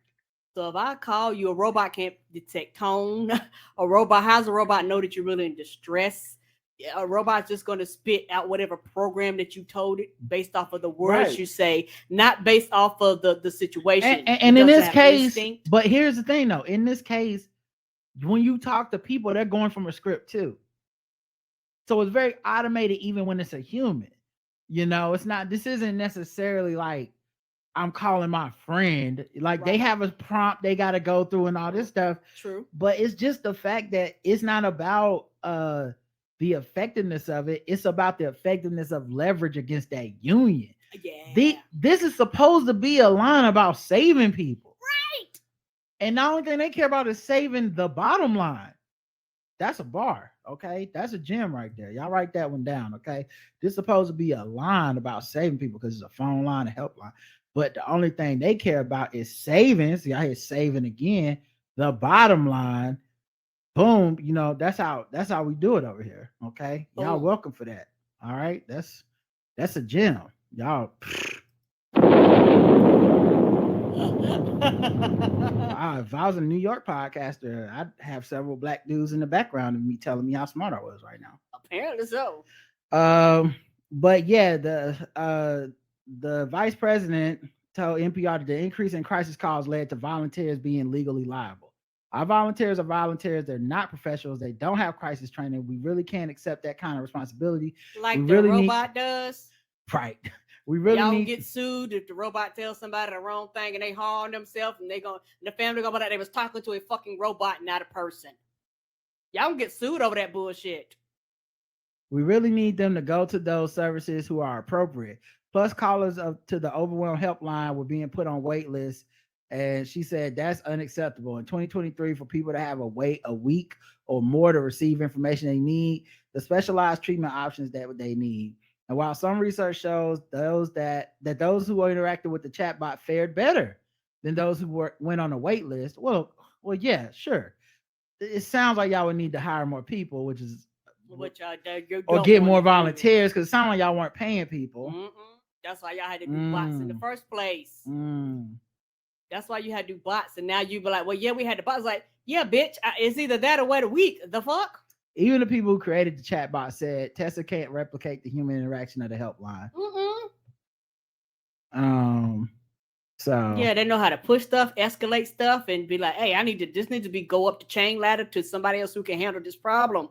So if I call you, a robot can't detect tone. How's a robot know that you're really in distress? A robot's just going to spit out whatever program that you told it based off of the words you say, not based off of the situation. And in this case, but here's the thing though, in this case, when you talk to people, they're going from a script too. So it's very automated even when it's a human. This isn't necessarily like, I'm calling my friend. Like they have a prompt they got to go through and all this stuff. True. But it's just the fact that it's not about the effectiveness of it. It's about the effectiveness of leverage against that union. Yeah. This is supposed to be a line about saving people. Right. And the only thing they care about is saving the bottom line. That's a bar. Okay. That's a gem right there. Y'all write that one down. Okay. This is supposed to be a line about saving people because it's a phone line, a helpline. But the only thing they care about is savings. See, I hear saving again. The bottom line, boom. That's how we do it over here. Okay, y'all welcome for that. All right, that's a gem, y'all. If I was a New York podcaster, I'd have several black dudes in the background of me telling me how smart I was right now. Apparently so. But yeah, the vice president told NPR that the increase in crisis calls led to volunteers being legally liable. Our volunteers are volunteers. They're not professionals. They don't have crisis training. We really can't accept that kind of responsibility. Like the robot does. Right. We really y'all get sued if the robot tells somebody the wrong thing and they harm themselves, and the family go that they was talking to a fucking robot, not a person. Y'all get sued over that bullshit. We really need them to go to those services who are appropriate. Plus, callers to the overwhelmed helpline were being put on wait lists. And she said that's unacceptable. In 2023, for people to have a wait a week or more to receive information they need, the specialized treatment options that they need. And while some research shows those who interacted with the chatbot fared better than those who went on a wait list. Well, yeah, sure. It sounds like y'all would need to hire more people, which is Which you or don't get wanna more do. volunteers because it sounds like y'all weren't paying people. Mm-mm. That's why y'all had to do bots in the Mm, first place. mm. That's why you had to do bots, and now you be like, well, yeah, we had the bots. Like, yeah, bitch, it's either that or wait a week. The fuck? Even the people who created the chatbot said Tesla can't replicate the human interaction of the helpline. So Yeah, they know how to push stuff, escalate stuff, and be like, hey, this needs to be go up the chain ladder to somebody else who can handle this problem.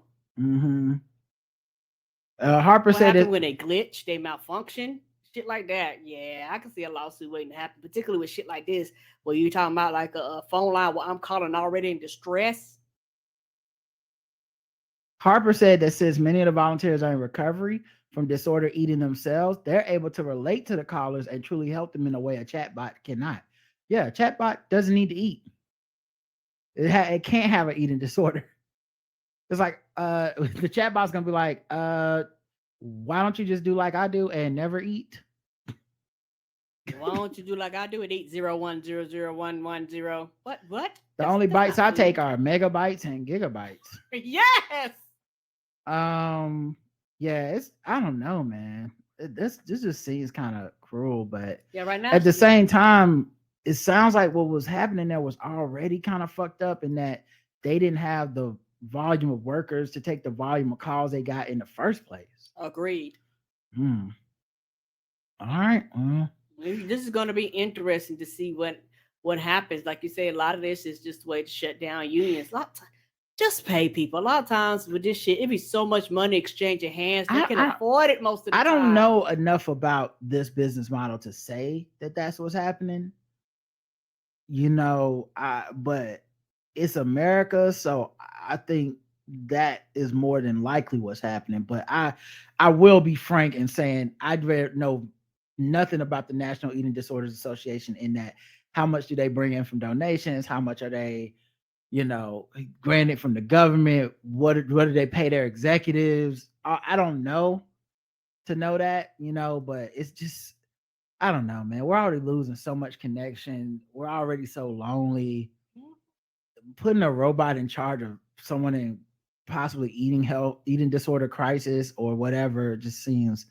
Harper What said happened when they glitch, they malfunction, shit like that. Yeah, I can see a lawsuit waiting to happen, particularly with shit like this, where you're talking about like a phone line where I'm calling already in distress. Harper said that since many of the volunteers are in recovery from disorder eating themselves, they're able to relate to the callers and truly help them in a way a chatbot cannot. Yeah, a chatbot doesn't need to eat. It can't have an eating disorder. It's like the chatbot's gonna be like, why don't you just do like I do and never eat? Why don't you do like I do and eat 0100110? What? The only bytes I take are megabytes and gigabytes. Yes. Yeah, it's I don't know, man. This just seems kind of cruel, but yeah, right now at the same time, it sounds like what was happening there was already kind of fucked up in that they didn't have the volume of workers to take the volume of calls they got in the first place. Agreed. All right. This is going to be interesting to see what happens. Like you say, a lot of this is just a way to shut down unions. A lot of time, just pay people. A lot of times with this shit, it be so much money exchanging hands. They can afford it most of the time. I don't know enough about this business model to say that that's what's happening. But it's America, so I think that is more than likely what's happening. But I will be frank in saying I'd rather know nothing about the National Eating Disorders Association in that how much do they bring in from donations? How much are they, granted from the government? What do they pay their executives? I don't know to know that, but it's just, I don't know, man. We're already losing so much connection. We're already so lonely. Putting a robot in charge of someone in possibly eating disorder crisis or whatever just seems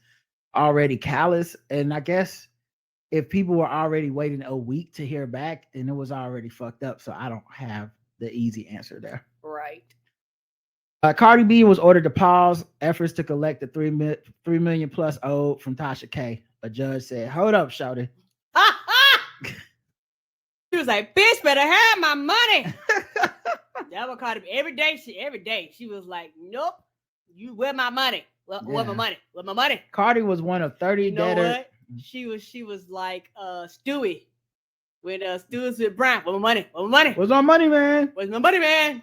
already callous. And I guess if people were already waiting a week to hear back, then it was already fucked up. So I don't have the easy answer there. Right. Cardi B was ordered to pause efforts to collect the $3 million plus owed from Tasha K. A judge said, "Hold up, shouty." She was like, "Bitch, better have my money." That was Cardi B. Every day she was like, "Nope, where my money? Where my money? Where my money?" Cardi was one of 30 what? She was like Stewie when Stewie's with Brown. Where my money? Where my money? Where's my money, man? Where's my money, man?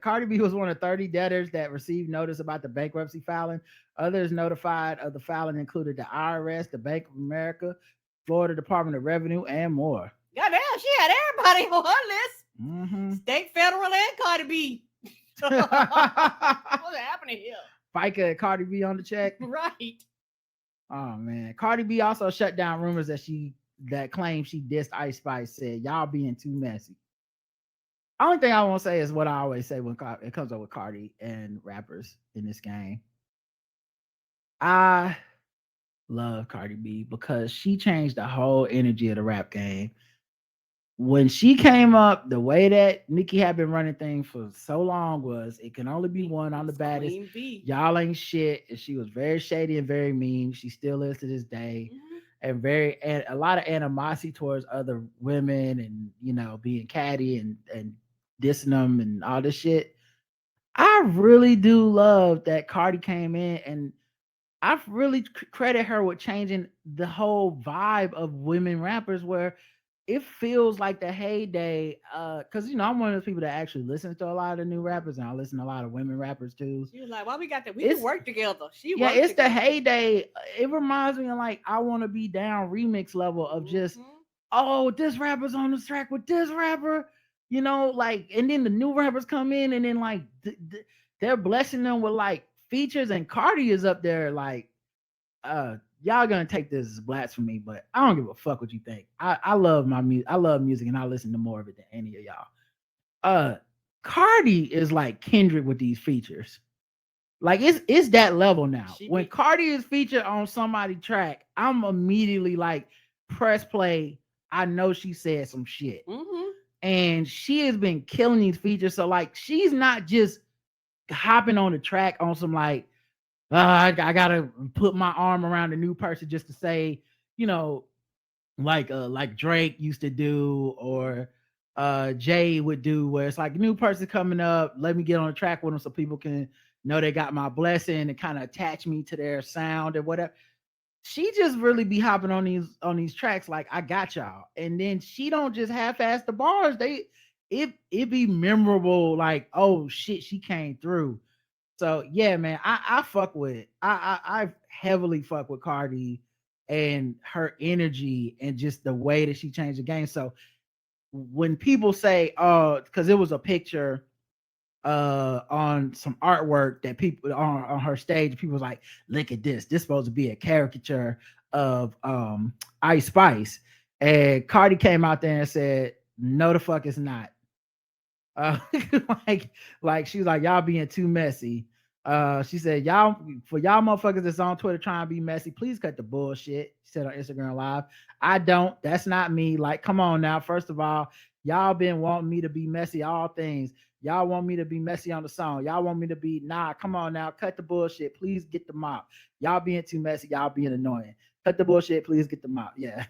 Cardi B was one of 30 debtors that received notice about the bankruptcy filing. Others notified of the filing included the IRS, the Bank of America, Florida Department of Revenue, and more. Goddamn, she had everybody on her list. State, federal, and Cardi B. What's happening here? FICA and Cardi B on the check. Right. Oh man. Cardi B also shut down rumors that claimed she dissed Ice Spice, said y'all being too messy. Only thing I want to say is what I always say when it comes up with Cardi and rappers in this game. I love Cardi B because she changed the whole energy of the rap game. When she came up, the way that Nikki had been running things for so long was it can only be one on the baddest. Y'all ain't shit. And she was very shady and very mean. She still is to this day. And a lot of animosity towards other women and being catty and dissing them and all this shit. I really do love that Cardi came in, and I really credit her with changing the whole vibe of women rappers, where it feels like the heyday. Because I'm one of those people that actually listens to a lot of the new rappers, and I listen to a lot of women rappers too. She was like, "Why we got that? We can work together." It's the heyday. It reminds me of like I Want to Be Down remix level of just, oh, this rapper's on the track with this rapper. And then the new rappers come in, and then like they're blessing them with like features, and Cardi is up there like y'all gonna take this as blasphemy, but I don't give a fuck what you think. I love my music. I love music, and I listen to more of it than any of y'all. Cardi is like Kendrick with these features. Like it's that level now. When Cardi is featured on somebody's track, I'm immediately like, press play. I know she said some shit. Mm-hmm. And she has been killing these features. So like she's not just hopping on the track on some like, I gotta put my arm around a new person just to say, you know, like Drake used to do, or Jay would do, where it's like a new person coming up, let me get on the track with them so people can know they got my blessing and kind of attach me to their sound or whatever. She just really be hopping on these tracks like, I got y'all, and then she don't just half-ass the bars. It be memorable, like, oh shit, she came through. So yeah, man, I fuck with it. I heavily fuck with Cardi and her energy and just the way that she changed the game. So when people say, oh, because it was a picture on some artwork that people on her stage, people was like, look at this supposed to be a caricature of Ice Spice, and Cardi came out there and said, no the fuck it's not. Like she was like, y'all being too messy. She said, y'all motherfuckers that's on Twitter trying to be messy, please cut the bullshit. She said on Instagram Live, I don't, that's not me. Like, come on now. First of all, y'all been wanting me to be messy, all things. Y'all want me to be messy on the song. Y'all want me to be, nah, come on now, cut the bullshit. Please get the mop. Y'all being too messy, y'all being annoying. Cut the bullshit, please get the mop. Yeah.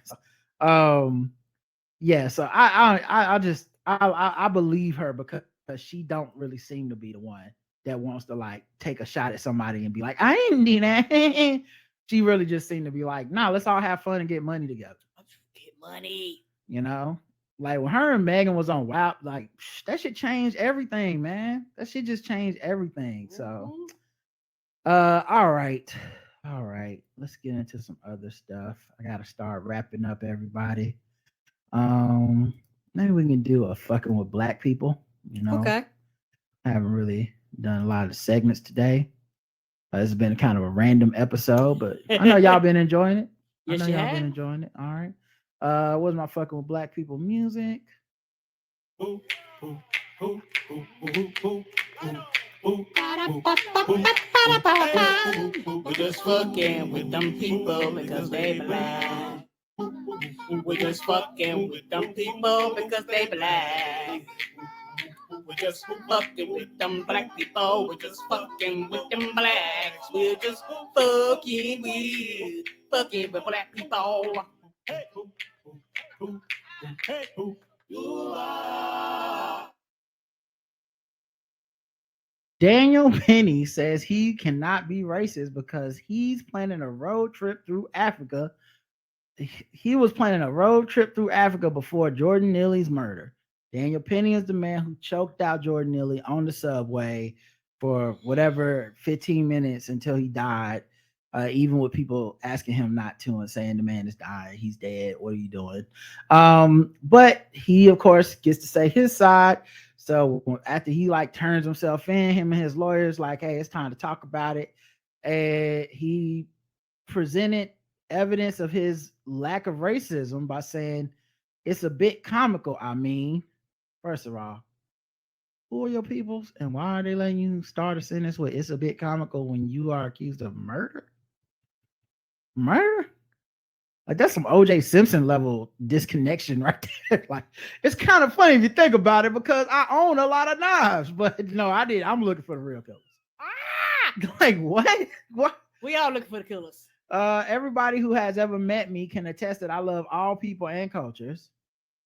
Yeah, so I believe her because she don't really seem to be the one that wants to like take a shot at somebody and be like, I ain't do that. She really just seemed to be like, nah, let's all have fun and get money together. Get money. You know? Like when her and Megan was on WAP, like that shit changed everything, man. That shit just changed everything. So all right. Let's get into some other stuff. I gotta start wrapping up, everybody. Maybe we can do a fucking with black people. You know, okay. I haven't really done a lot of segments today. It's been kind of a random episode, but I know y'all been enjoying it. Yes, I know y'all have. been enjoying it. All right. What's my fucking with black people music? We just fucking with them people because they black. We just fucking with them people because they black. We just fucking with them black people. We just fucking with them blacks. We're just fucking with black people. Hey, hey, you are. Daniel Penny says he cannot be racist because he's planning a road trip through Africa. He was planning a road trip through Africa before Jordan Neely's murder. Daniel Penny is the man who choked out Jordan Neely on the subway for whatever 15 minutes until he died, even with people asking him not to and saying the man is dying, he's dead, what are you doing? But he, of course, gets to say his side. So after he like turns himself in, him and his lawyers like, hey, it's time to talk about it. And he presented evidence of his lack of racism by saying it's a bit comical. I mean, first of all, who are your peoples and why are they letting you start a sentence with it's a bit comical when you are accused of murder? Murder? Like that's some OJ Simpson level disconnection right there. Like it's kind of funny if you think about it because I own a lot of knives, but no, I did. I'm looking for the real killers. Like what? What? We all looking for the killers. Everybody who has ever met me can attest that I love all people and cultures.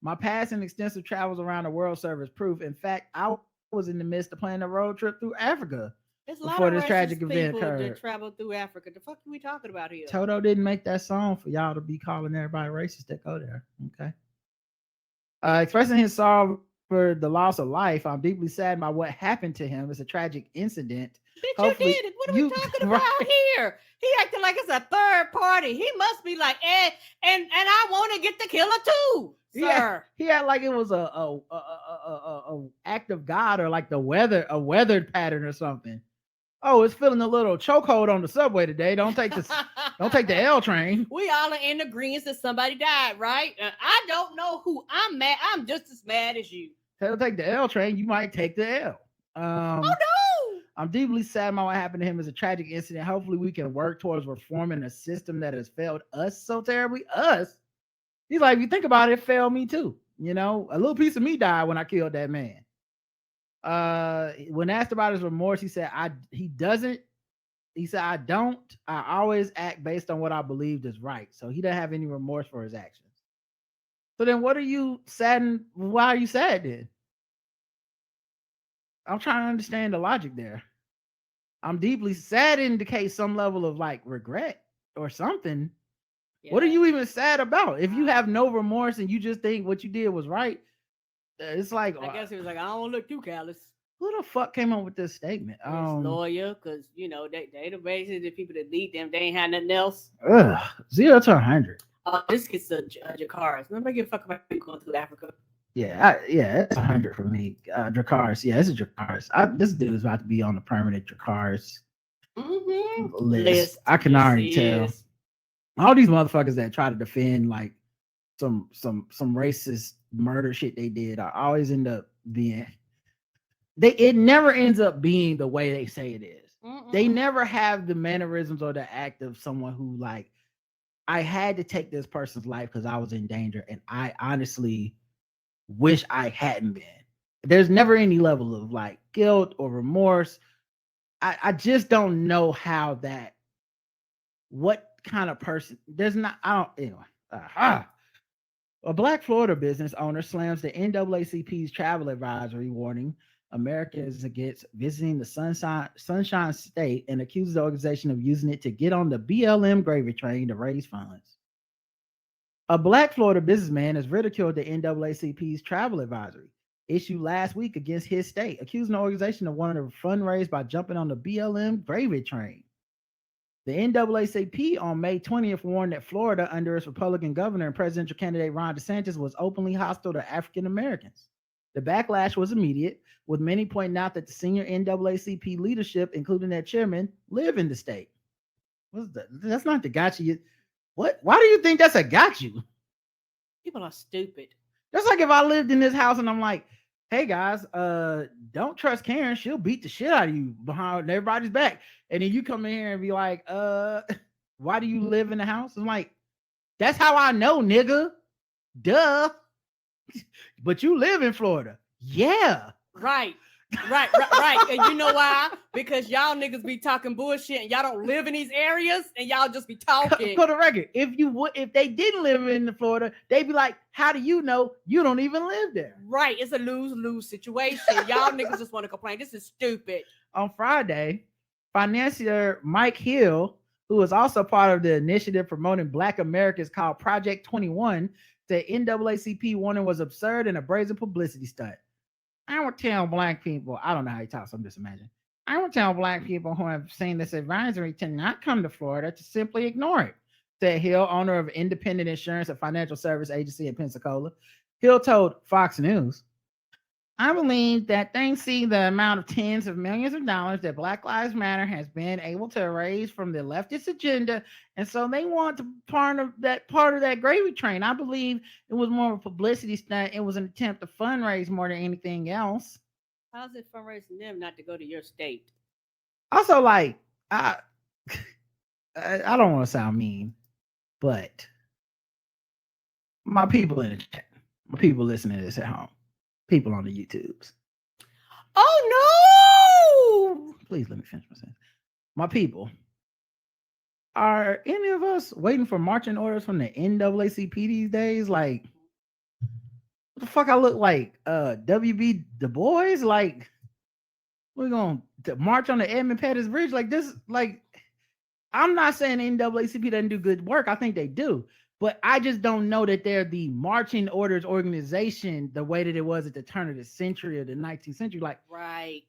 My past and extensive travels around the world serve as proof. In fact, I was in the midst of planning a road trip through Africa before this tragic event occurred. That traveled through Africa. The fuck are we talking about here? Toto didn't make that song for y'all to be calling everybody racist that go there. Okay. Expressing his sorrow for the loss of life, I'm deeply saddened by what happened to him. It's a tragic incident. Bitch, you did it. What are we talking about here? He acted like it's a third party. He must be like, and I want to get the killer too, sir. He had like it was a act of God or like a weathered pattern or something. Oh, it's feeling a little chokehold on the subway today. Don't take the L train. We all are in agreement that somebody died, right? I don't know who I'm mad. I'm just as mad as you. Don't take the L train. You might take the L. Oh no! I'm deeply sad about what happened to him. It's a tragic incident. Hopefully, we can work towards reforming a system that has failed us so terribly. Us. He's like, if you think about it, it failed me too. You know, a little piece of me died when I killed that man. When asked about his remorse, he said, I always act based on what I believed is right. So he doesn't have any remorse for his actions. So then what are you saddened? Why are you sad then? I'm trying to understand the logic there. I'm deeply sad indicates some level of like regret or something. Yeah. What are you even sad about? If you have no remorse and you just think what you did was right, it's like I guess he was like, I don't look too callous. Who the fuck came up with this statement? His lawyer, because you know they the basically the people that lead them. They ain't had nothing else. 0 to 100. This gets a Dracarys. Nobody give a fuck about people going to Africa. Yeah, it's 100 for me. Dracarys, yeah, it's a Dracarys. This dude is about to be on the permanent Dracarys list. I can already tell. All these motherfuckers that try to defend like some racist murder shit they did, I always end up being it never ends up being the way they say it is. They never have the mannerisms or the act of someone who like, I had to take this person's life because I was in danger, and I honestly wish I hadn't been. There's never any level of like guilt or remorse. I just don't know how that, what kind of person, there's not, I don't, anyway. A Black Florida business owner slams the NAACP's travel advisory warning Americans against visiting the Sunshine State and accuses the organization of using it to get on the BLM gravy train to raise funds. A Black Florida businessman has ridiculed the NAACP's travel advisory issued last week against his state, accusing the organization of wanting to fundraise by jumping on the BLM gravy train. The NAACP on May 20th warned that Florida, under its Republican governor and presidential candidate Ron DeSantis, was openly hostile to African Americans. The backlash was immediate, with many pointing out that the senior NAACP leadership, including their chairman, live in the state. That's not the gotcha. What? Why do you think that's a got you? People are stupid. That's like if I lived in this house and I'm like, hey guys, don't trust Karen. She'll beat the shit out of you behind everybody's back. And then you come in here and be like, why do you live in the house? I'm like, that's how I know, nigga. Duh. But you live in Florida. Yeah. Right. And you know why? Because y'all niggas be talking bullshit and y'all don't live in these areas and y'all just be talking. For the record, if they didn't live in Florida, they'd be like, how do you know you don't even live there? Right. It's a lose-lose situation. Y'all niggas just want to complain. This is stupid. On Friday, financier Mike Hill, who is also part of the initiative promoting Black Americans called Project 21, said NAACP warning was absurd and a brazen publicity stunt. I would tell Black people, I don't know how he talks, I'm just imagining. I would tell Black people who have seen this advisory to not come to Florida to simply ignore it, said Hill, owner of Independent Insurance and Financial Service Agency in Pensacola. Hill told Fox News, I believe that they see the amount of tens of millions of dollars that Black Lives Matter has been able to raise from the leftist agenda, and so they want to part of that gravy train. I believe it was more of a publicity stunt. It was an attempt to fundraise more than anything else. How's it fundraising them not to go to your state? Also, like, I don't want to sound mean, but my people in the chat, my people listening to this at home, people on the YouTubes. Oh no! Please let me finish my sentence. My people, are any of us waiting for marching orders from the NAACP these days? Like, what the fuck I look like? WB Du Bois? Like, we're going to march on the Edmund Pettus Bridge like this? Like, I'm not saying the NAACP doesn't do good work. I think they do. But I just don't know that they're the marching orders organization the way that it was at the turn of the century or the 19th century. Like, right.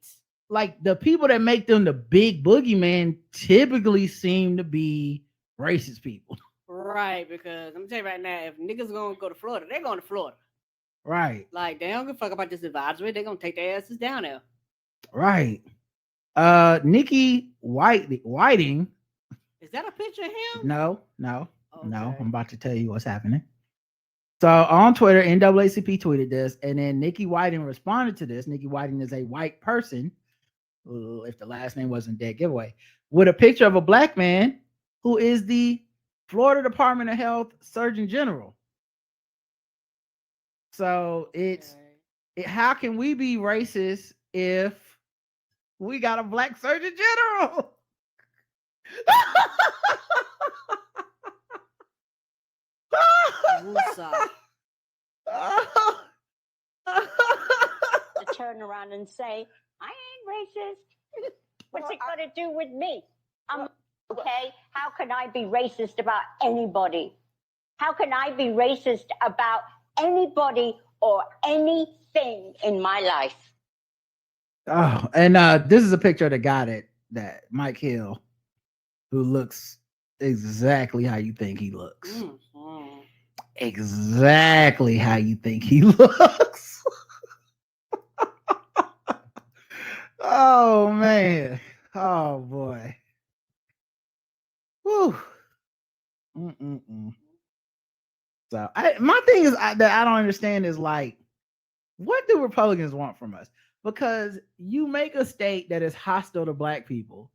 Like the people that make them the big boogeyman typically seem to be racist people. Right, because I'm telling you right now, if niggas gonna go to Florida, they're going to Florida. Right. Like, they don't give a fuck about this advisory. They're gonna take their asses down there. Right. Nikki Whiting. Is that a picture of him? No. Okay. I'm about to tell you what's happening. So on Twitter, NAACP tweeted this, and then Nikki Whiting responded to this. Nikki Whiting is a white person, if the last name wasn't dead giveaway, with a picture of a black man who is the Florida Department of Health Surgeon General. So how can we be racist if we got a black Surgeon General? To turn around and say, I ain't racist. What's it got to do with me? I'm okay. How can I be racist about anybody? How can I be racist about anybody or anything in my life? Oh, and this is a picture of the guy that Mike Hill, who looks exactly how you think he looks. Mm-hmm. Exactly how you think he looks. Oh man. Oh boy. Whew. So my thing is that I don't understand is like, what do Republicans want from us? Because you make a state that is hostile to black people,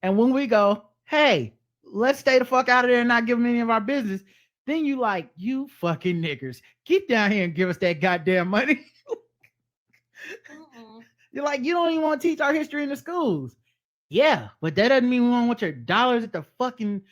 and when we go, hey, let's stay the fuck out of there and not give them any of our business, then you like, you fucking niggers, get down here and give us that goddamn money. You're like, you don't even want to teach our history in the schools. Yeah, but that doesn't mean we don't want your dollars at the fucking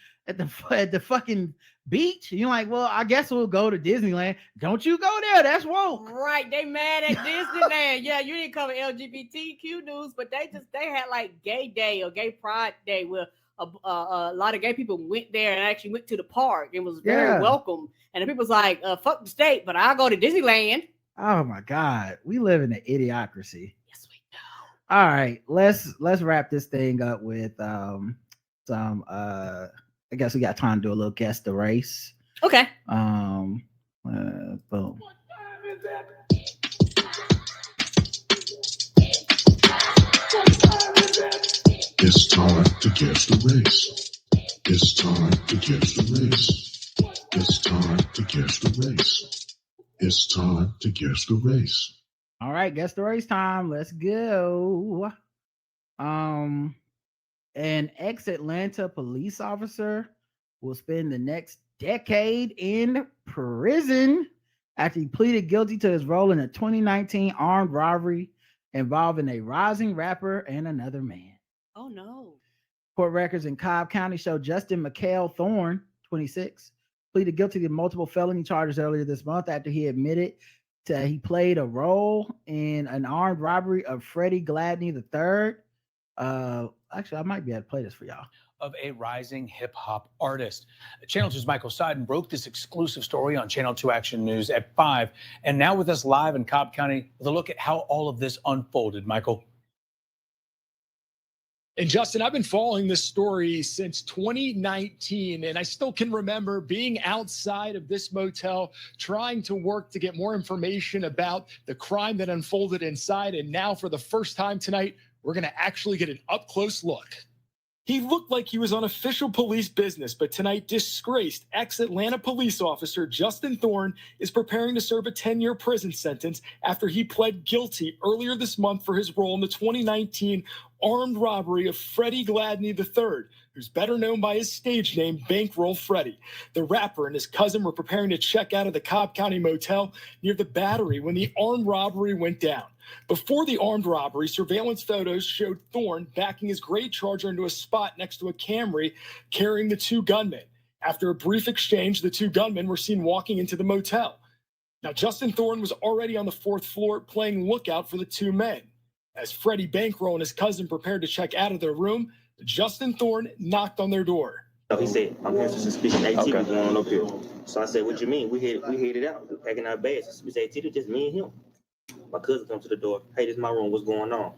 beach. You're like, well, I guess we'll go to Disneyland. Don't you go there? That's woke. Right. They mad at Disneyland. Yeah, you didn't cover LGBTQ news, but they had like Gay Day or Gay Pride Day where a lot of gay people went there and actually went to the park. It was very welcome. And the people's like, fuck the state, but I'll go to Disneyland. Oh my God. We live in an idiocracy. Yes, we do. All right. Let's wrap this thing up with some I guess we got time to do a little guess the race. Okay. Boom. What time is it? What time is it? It's time to guess the race. It's time to guess the race. It's time to guess the race. It's time to guess the race. All right, guess the race time. Let's go. An ex-Atlanta police officer will spend the next decade in prison after he pleaded guilty to his role in a 2019 armed robbery involving a rising rapper and another man. Oh no. Court records in Cobb County show Justin McHale Thorne, 26, pleaded guilty to multiple felony charges earlier this month after he admitted he played a role in an armed robbery of Freddie Gladney III. Actually, I might be able to play this for y'all. Of a rising hip hop artist. Channel 2's Michael Seiden broke this exclusive story on Channel 2 Action News at 5. And now with us live in Cobb County with a look at how all of this unfolded. Michael. And Justin, I've been following this story since 2019, and I still can remember being outside of this motel, trying to work to get more information about the crime that unfolded inside. And now for the first time tonight, we're going to actually get an up-close look. He looked like he was on official police business, but tonight, disgraced ex-Atlanta police officer Justin Thorne is preparing to serve a 10-year prison sentence after he pled guilty earlier this month for his role in the 2019 armed robbery of Freddie Gladney III, who's better known by his stage name, Bankroll Freddie. The rapper and his cousin were preparing to check out of the Cobb County motel near the Battery when the armed robbery went down. Before the armed robbery, surveillance photos showed Thorne backing his gray Charger into a spot next to a Camry carrying the two gunmen. After a brief exchange, the two gunmen were seen walking into the motel. Now, Justin Thorne was already on the 4th floor playing lookout for the two men. As Freddie Bankroll and his cousin prepared to check out of their room, Justin Thorne knocked on their door. He said, I'm here for suspicion activity going on up here. So I said, what you mean? We headed out. We're packing our bags. Suspicious activity, just me and him. My cousin comes to the door. Hey, this is my room. What's going on?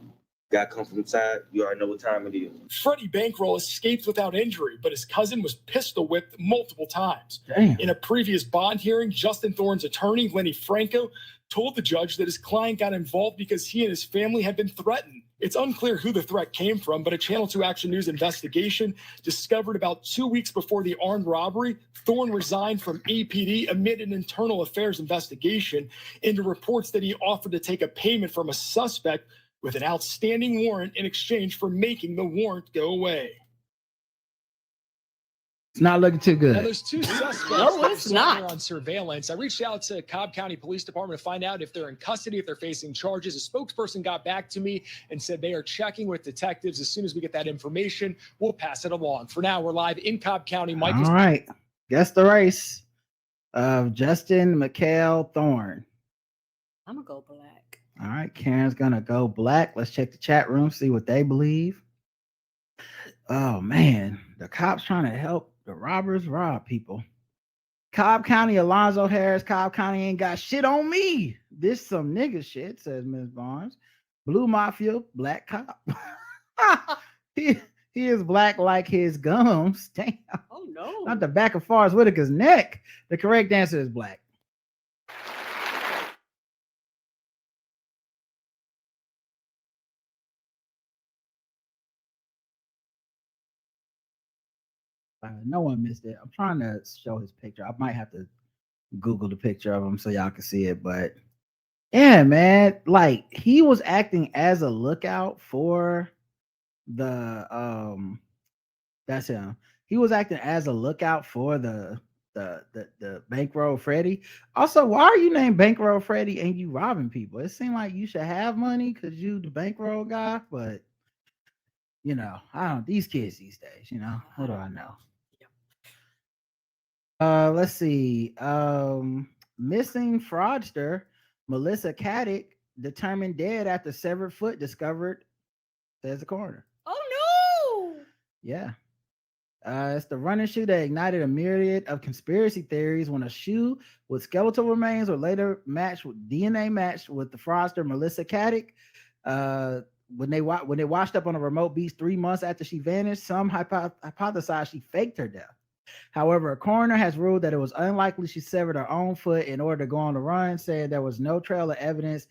Guy comes from inside. You already know what time it is. Freddie Bankroll escaped without injury, but his cousin was pistol whipped multiple times. Damn. In a previous bond hearing, Justin Thorne's attorney, Lenny Franco, told the judge that his client got involved because he and his family had been threatened. It's unclear who the threat came from, but a Channel 2 Action News investigation discovered about 2 weeks before the armed robbery, Thorne resigned from APD amid an internal affairs investigation into reports that he offered to take a payment from a suspect with an outstanding warrant in exchange for making the warrant go away. It's not looking too Now, good. there's two suspects No, that it's we saw here not. on surveillance. I reached out to Cobb County Police Department to find out if they're in custody, if they're facing charges. A spokesperson got back to me and said they are checking with detectives. As soon as we get that information, we'll pass it along. For now, we're live in Cobb County. Michael. All right. Guess the race of Justin McHale Thorne. I'm gonna go black. All right. Karen's going to go black. Let's check the chat room, see what they believe. Oh, man. The cops trying to help the robbers rob people. Cobb County, Alonzo Harris. Cobb County ain't got shit on me. This some nigga shit, says Ms. Barnes. Blue Mafia, black cop. he is black like his gums. Damn. Oh no. Not the back of Forrest Whitaker's neck. The correct answer is black. No one missed it. I'm trying to show his picture. I might have to Google the picture of him so y'all can see it. But yeah, man, like he was acting as a lookout for the that's him. He was acting as a lookout for the Bankroll Freddy. Also, why are you named Bankroll Freddy and you robbing people? It seemed like you should have money because you the bankroll guy, but you know, I don't these kids these days, you know, what do I know? Let's see. Missing fraudster Melissa Caddick determined dead after severed foot discovered, says the coroner. Oh no. Yeah. It's the running shoe that ignited a myriad of conspiracy theories when a shoe with skeletal remains were later matched with DNA matched with the fraudster Melissa Caddick. When they washed up on a remote beach 3 months after she vanished, some hypothesized she faked her death. However, a coroner has ruled that it was unlikely she severed her own foot in order to go on the run, saying there was no trail of evidence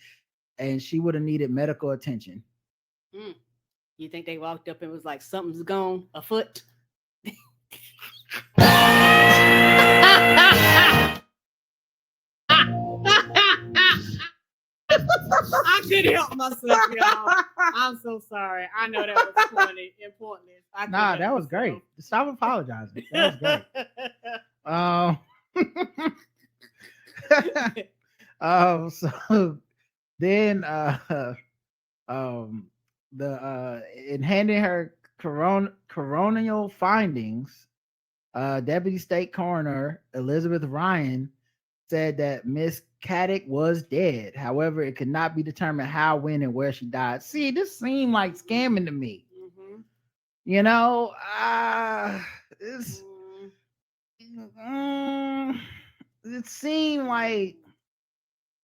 and she would have needed medical attention. You think they walked up and was like, something's gone, a foot? I couldn't help myself, y'all. I'm so sorry. I know that was funny and pointless. Nah, that was great. Stop apologizing. That was great. So then in handing her coronial findings, Deputy State Coroner Elizabeth Ryan said that Miss Caddick was dead. However, it could not be determined how, when, and where she died. See, this seemed like scamming to me. Mm-hmm. You know, it seemed like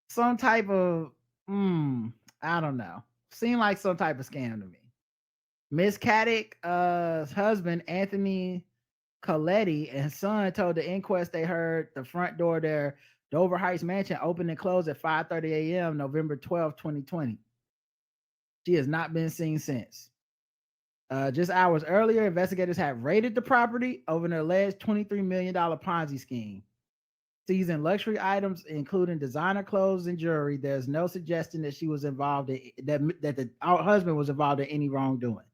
some type of, I don't know. Seemed like some type of scam to me. Miss Caddick's husband, Anthony Coletti, and son told the inquest they heard the front door of their Dover Heights mansion opened and closed at 5:30 a.m. November 12, 2020. She has not been seen since. Just hours earlier, investigators had raided the property over an alleged $23 million Ponzi scheme. Seizing luxury items, including designer clothes and jewelry, there's no suggestion that she was involved in that the husband was involved in any wrongdoing.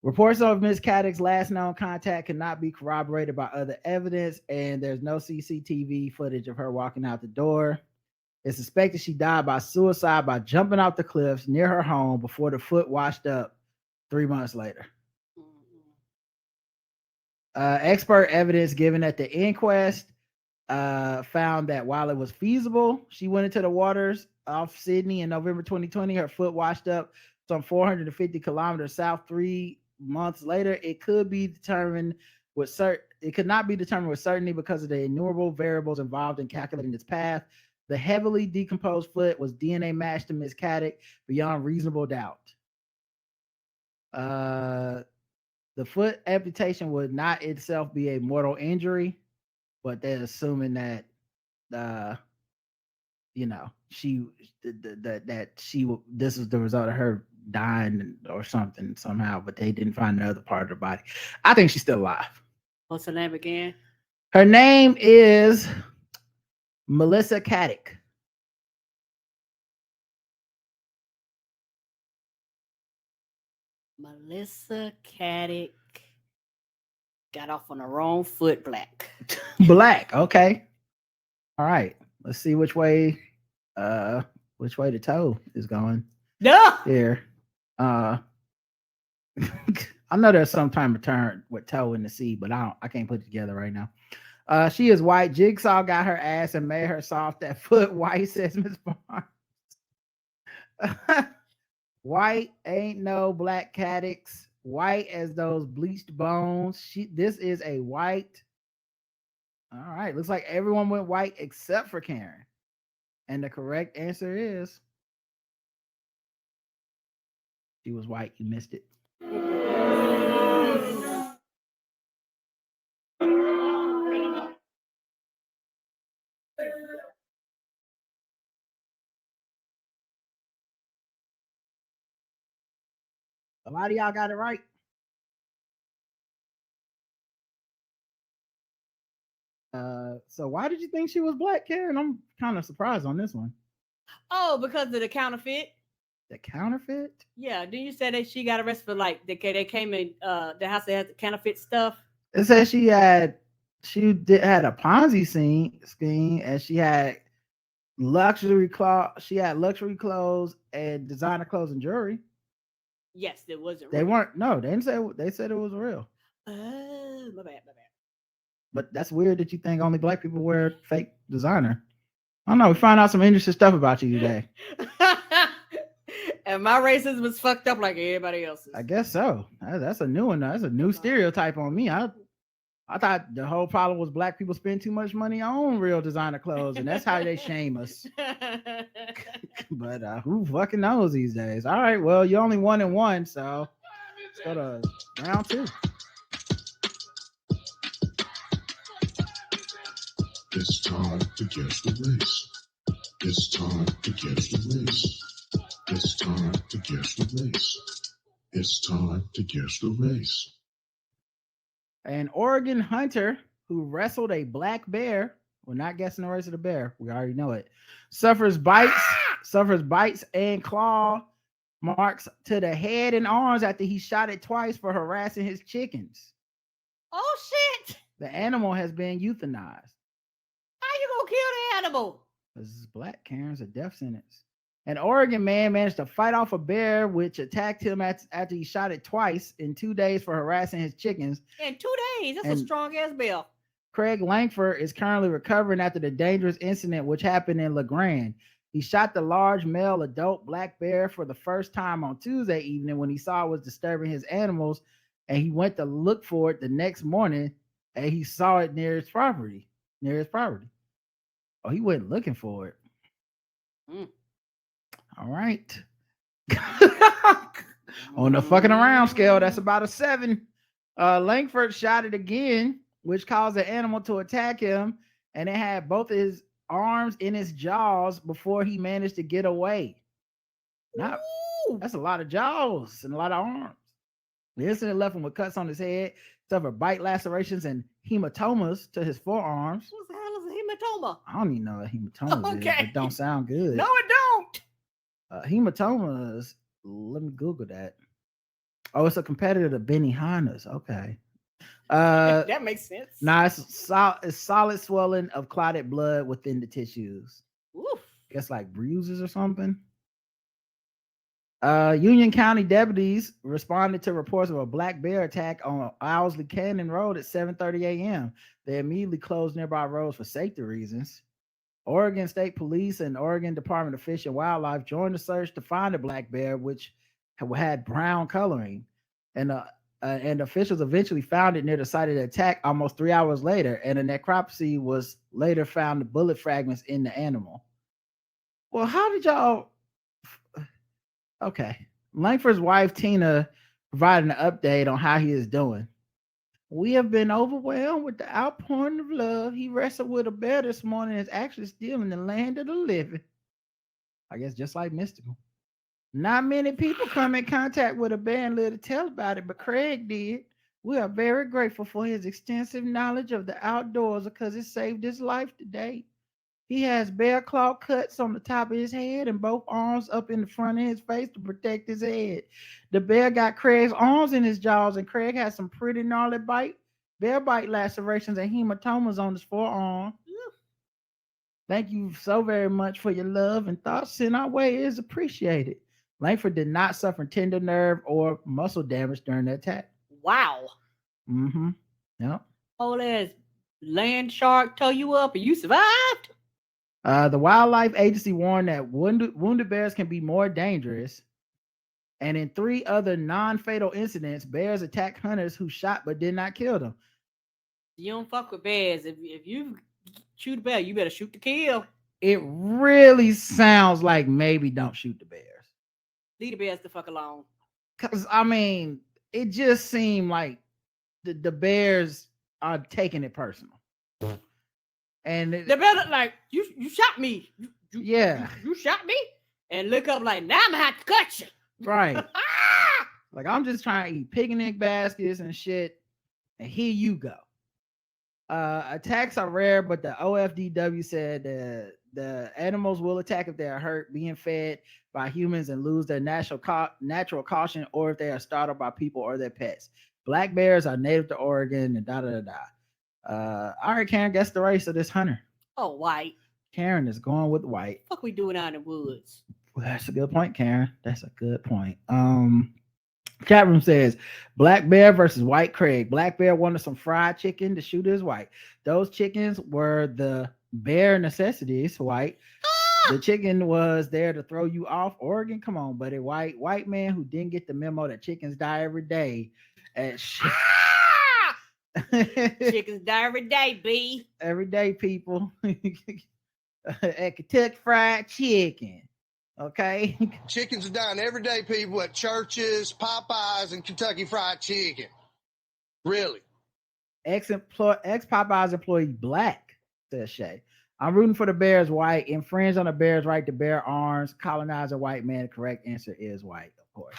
Reports of Ms. Caddick's last known contact cannot be corroborated by other evidence, and there's no CCTV footage of her walking out the door. It's suspected she died by suicide by jumping off the cliffs near her home before the foot washed up 3 months later. Expert evidence given at the inquest found that while it was feasible, she went into the waters off Sydney in November 2020. Her foot washed up some 450 kilometers south 3 months later. It could be determined with it could not be determined with certainty because of the innumerable variables involved in calculating its path. The heavily decomposed foot was DNA matched to Ms. Caddick beyond reasonable doubt. The foot amputation would not itself be a mortal injury, but they're assuming that this was the result of her dying or something somehow, but they didn't find another part of the body. I think she's still alive. What's her name again? Her name is Melissa Caddick. Melissa Caddick got off on the wrong foot. Black. Black. Okay. All right. Let's see which way the toe is going. No. Here. I know there's some time return with toe in the sea, but I can't put it together right now. She is white. Jigsaw got her ass and made her soft that foot white, says Miss Barnes. White ain't no black Caddicks. White as those bleached bones. This is a white. All right. Looks like everyone went white except for Karen. And the correct answer is she was white. You missed it. A lot of y'all got it right. So why did you think she was black, Karen? I'm kind of surprised on this one. Oh, because of the counterfeit. The counterfeit? Yeah. Didn't you say that she got arrested for like they came in the house that had the counterfeit stuff? It says she had a Ponzi scheme, and she had luxury clothes and designer clothes and jewelry. Yes, it wasn't. They weren't. No, they didn't say. They said it was real. Oh, my bad. But that's weird that you think only black people wear fake designer. I don't know. We found out some interesting stuff about you today. And my racism was fucked up like everybody else's. I guess so. That's a new one. That's a new stereotype on me. I thought the whole problem was black people spend too much money on real designer clothes, and that's how they shame us. But who fucking knows these days? All right, well, you're only 1-1, so let's go to round 2. It's time to guess the race. It's time to guess the race. It's time to guess the race. It's time to guess the race. An Oregon hunter who wrestled a black bear, we're not guessing the race of the bear, we already know it, suffers bites and claw marks to the head and arms after he shot it twice for harassing his chickens. Oh shit! The animal has been euthanized. How you gonna kill the animal? This is black. Karen's a death sentence. An Oregon man managed to fight off a bear which attacked him after he shot it twice in 2 days for harassing his chickens. In 2 days? That's a strong ass bill. Craig Langford is currently recovering after the dangerous incident which happened in LeGrand. He shot the large male adult black bear for the first time on Tuesday evening when he saw it was disturbing his animals, and he went to look for it the next morning and he saw it near his property. Oh, he went looking for it. All right. On the fucking around scale, that's about a 7. Langford shot it again, which caused the animal to attack him, and it had both his arms in his jaws before he managed to get away. That's a lot of jaws and a lot of arms. The incident left him with cuts on his head, suffered bite lacerations and hematomas to his forearms. What the hell is a hematoma? I don't even know what hematomas is. It don't sound good. No, it don't. Hematomas, let me Google that. Oh, it's a competitor to Benihana's. Okay. That makes sense. Nah, it's solid swelling of clotted blood within the tissues. Oof. Guess like bruises or something. Union County deputies responded to reports of a black bear attack on Owsley Canyon Road at 7:30 a.m. They immediately closed nearby roads for safety reasons. Oregon State Police and Oregon Department of Fish and Wildlife joined the search to find the black bear, which had brown coloring, and officials eventually found it near the site of the attack almost 3 hours later, and a necropsy was later found the bullet fragments in the animal. Well, how did y'all... Okay. Langford's wife, Tina, provided an update on how he is doing. We have been overwhelmed with the outpouring of love. He wrestled with a bear this morning and is actually still in the land of the living. I guess just like Mystical. Not many people come in contact with a bear and live to tell about it, but Craig did. We are very grateful for his extensive knowledge of the outdoors because it saved his life today. He has bear claw cuts on the top of his head and both arms up in the front of his face to protect his head. The bear got Craig's arms in his jaws, and Craig has some pretty gnarly bear bite lacerations and hematomas on his forearm. Thank you so very much for your love and thoughts. Sent our way is appreciated. Langford did not suffer tender nerve or muscle damage during the attack. Wow. Mm-hmm. Yep. Whole ass land shark tow you up and you survived? The wildlife agency warned that wounded bears can be more dangerous. And in 3 other non-fatal incidents, bears attacked hunters who shot but did not kill them. You don't fuck with bears. If you shoot a bear, you better shoot to kill. It really sounds like maybe don't shoot the bears. Leave the bears the fuck alone. Because, I mean, it just seemed like the bears are taking it personal. And The bear look like, you shot me. Yeah. You shot me? And look up like, now I'm going to have to cut you. Right. Like, I'm just trying to eat picnic baskets and shit. And here you go. Attacks are rare, but the OFDW said the animals will attack if they are hurt, being fed by humans, and lose their natural caution, or if they are startled by people or their pets. Black bears are native to Oregon, and all right, Karen, guess the race of this hunter. Oh, white. Karen is going with white. What we doing out in the woods? Well, that's a good point, Karen. That's a good point. Chat room says black bear versus white Craig. Black bear wanted some fried chicken to shoot his white. Those chickens were the bare necessities, white. The chicken was there to throw you off. Oregon, come on, buddy. White man who didn't get the memo that chickens die every day. Chickens die every day, B. Every day, people. At Kentucky Fried Chicken. Okay. Chickens are dying every day, people, at churches, Popeyes, and Kentucky Fried Chicken. Really? Ex-Popeyes employee black, says Shay. I'm rooting for the Bears white. Infringe on the Bears right to bear arms. Colonize a white man. The correct answer is white, of course.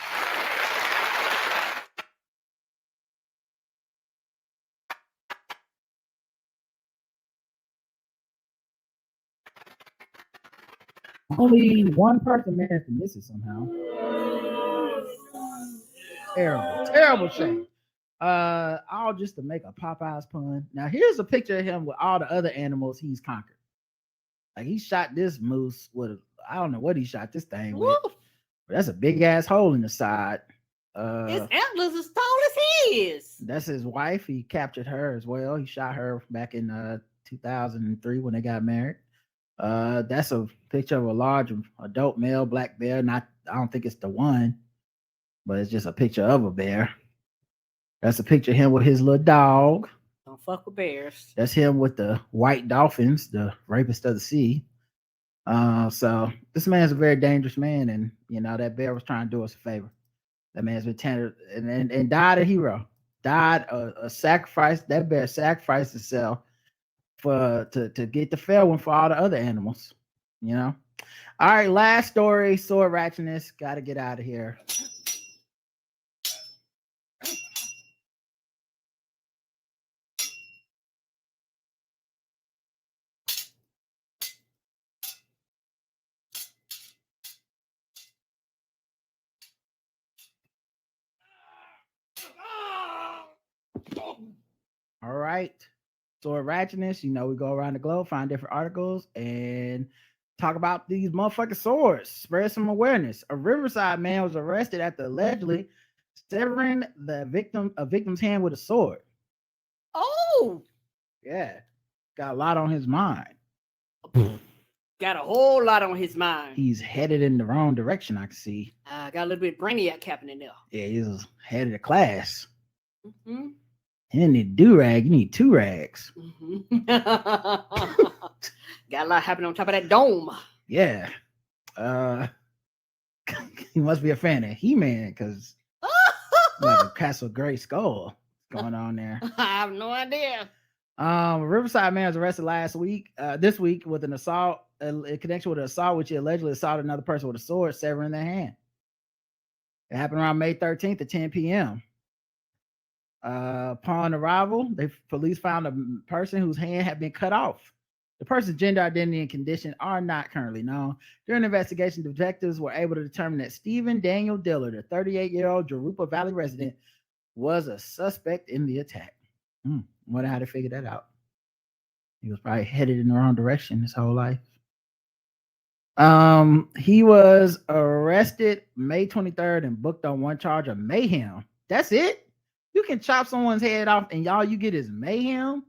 Only one person managed to miss it somehow. Terrible shame. All just to make a Popeyes pun. Now here's a picture of him with all the other animals he's conquered. Like he shot this moose with I don't know what he shot this thing with. But that's a big ass hole in the side. His antlers as tall as his. That's his wife. He captured her as well. He shot her back in 2003 when they got married. That's a picture of a large adult male black bear. I don't think it's the one, but it's just a picture of a bear. That's a picture of him with his little dog. Don't fuck with bears. That's him with the white dolphins, the rapist of the sea. So this man's a very dangerous man, and you know that bear was trying to do us a favor. That man's been tender and died a hero. Died a sacrifice. That bear sacrificed itself to get the fair one for all the other animals. You know. All right, last story. Sword ratchetness. Got to get out of here. All right. Sword ratchetness, you know, we go around the globe, find different articles, and talk about these motherfucking swords. Spread some awareness. A Riverside man was arrested after allegedly severing a victim's hand with a sword. Oh, yeah, got a lot on his mind. Got a whole lot on his mind. He's headed in the wrong direction. I can see. Got a little bit of brainiac happening there. Yeah, he's head of the class. Mm-hmm. You didn't need do-rag, you need 2 rags. Mm-hmm. Got a lot happening on top of that dome. Yeah. He must be a fan of He-Man because like a Castle Gray Skull going on there. I have no idea. A Riverside man was arrested this week with an assault in connection with an assault which he allegedly assaulted another person with a sword, severing their hand. It happened around May 13th at 10 p.m. Upon arrival, police found a person whose hand had been cut off. The person's gender identity and condition are not currently known. During the investigation, detectives were able to determine that Stephen Daniel Diller, the 38-year-old Jurupa Valley resident, was a suspect in the attack. Wonder how they figured that out. He was probably headed in the wrong direction his whole life. He was arrested May 23rd and booked on one charge of mayhem. That's it? You can chop someone's head off and all you get is mayhem?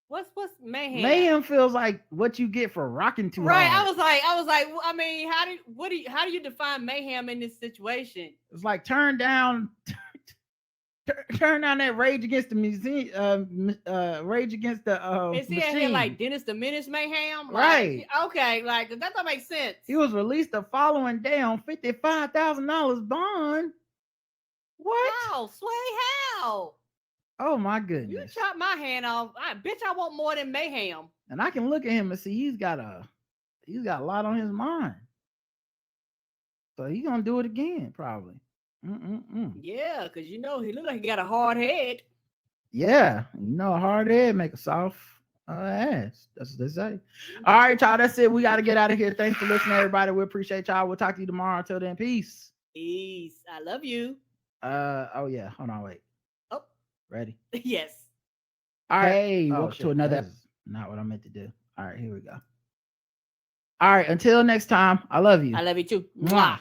What's mayhem? Mayhem feels like what you get for rocking too right. hard. I was like, I mean, how do you define mayhem in this situation? It's like turn down that Rage Against the Museum, Rage Against the Is he Machine. here like Dennis the Menace mayhem? Right. Like, okay, like that don't make sense. He was released the following day on $55,000 bond. What? How? Sway, how? Oh my You goodness. chop my hand off. Bitch, I want more than mayhem. And I can look at him and see he's got a lot on his mind. So he's gonna do it again, probably. Yeah, because he look like he got a hard head. Yeah, a hard head make a soft ass. That's what they say. All right, y'all. That's it. We got to get out of here. Thanks for listening, everybody. We appreciate y'all. We'll talk to you tomorrow. Until then, peace. Peace. I love you. Oh yeah. Hold on, wait. Oh, ready? Yes. All right. Hey, welcome to another. That's not what I meant to do. All right, here we go. All right. Until next time, I love you. I love you too. Mwah.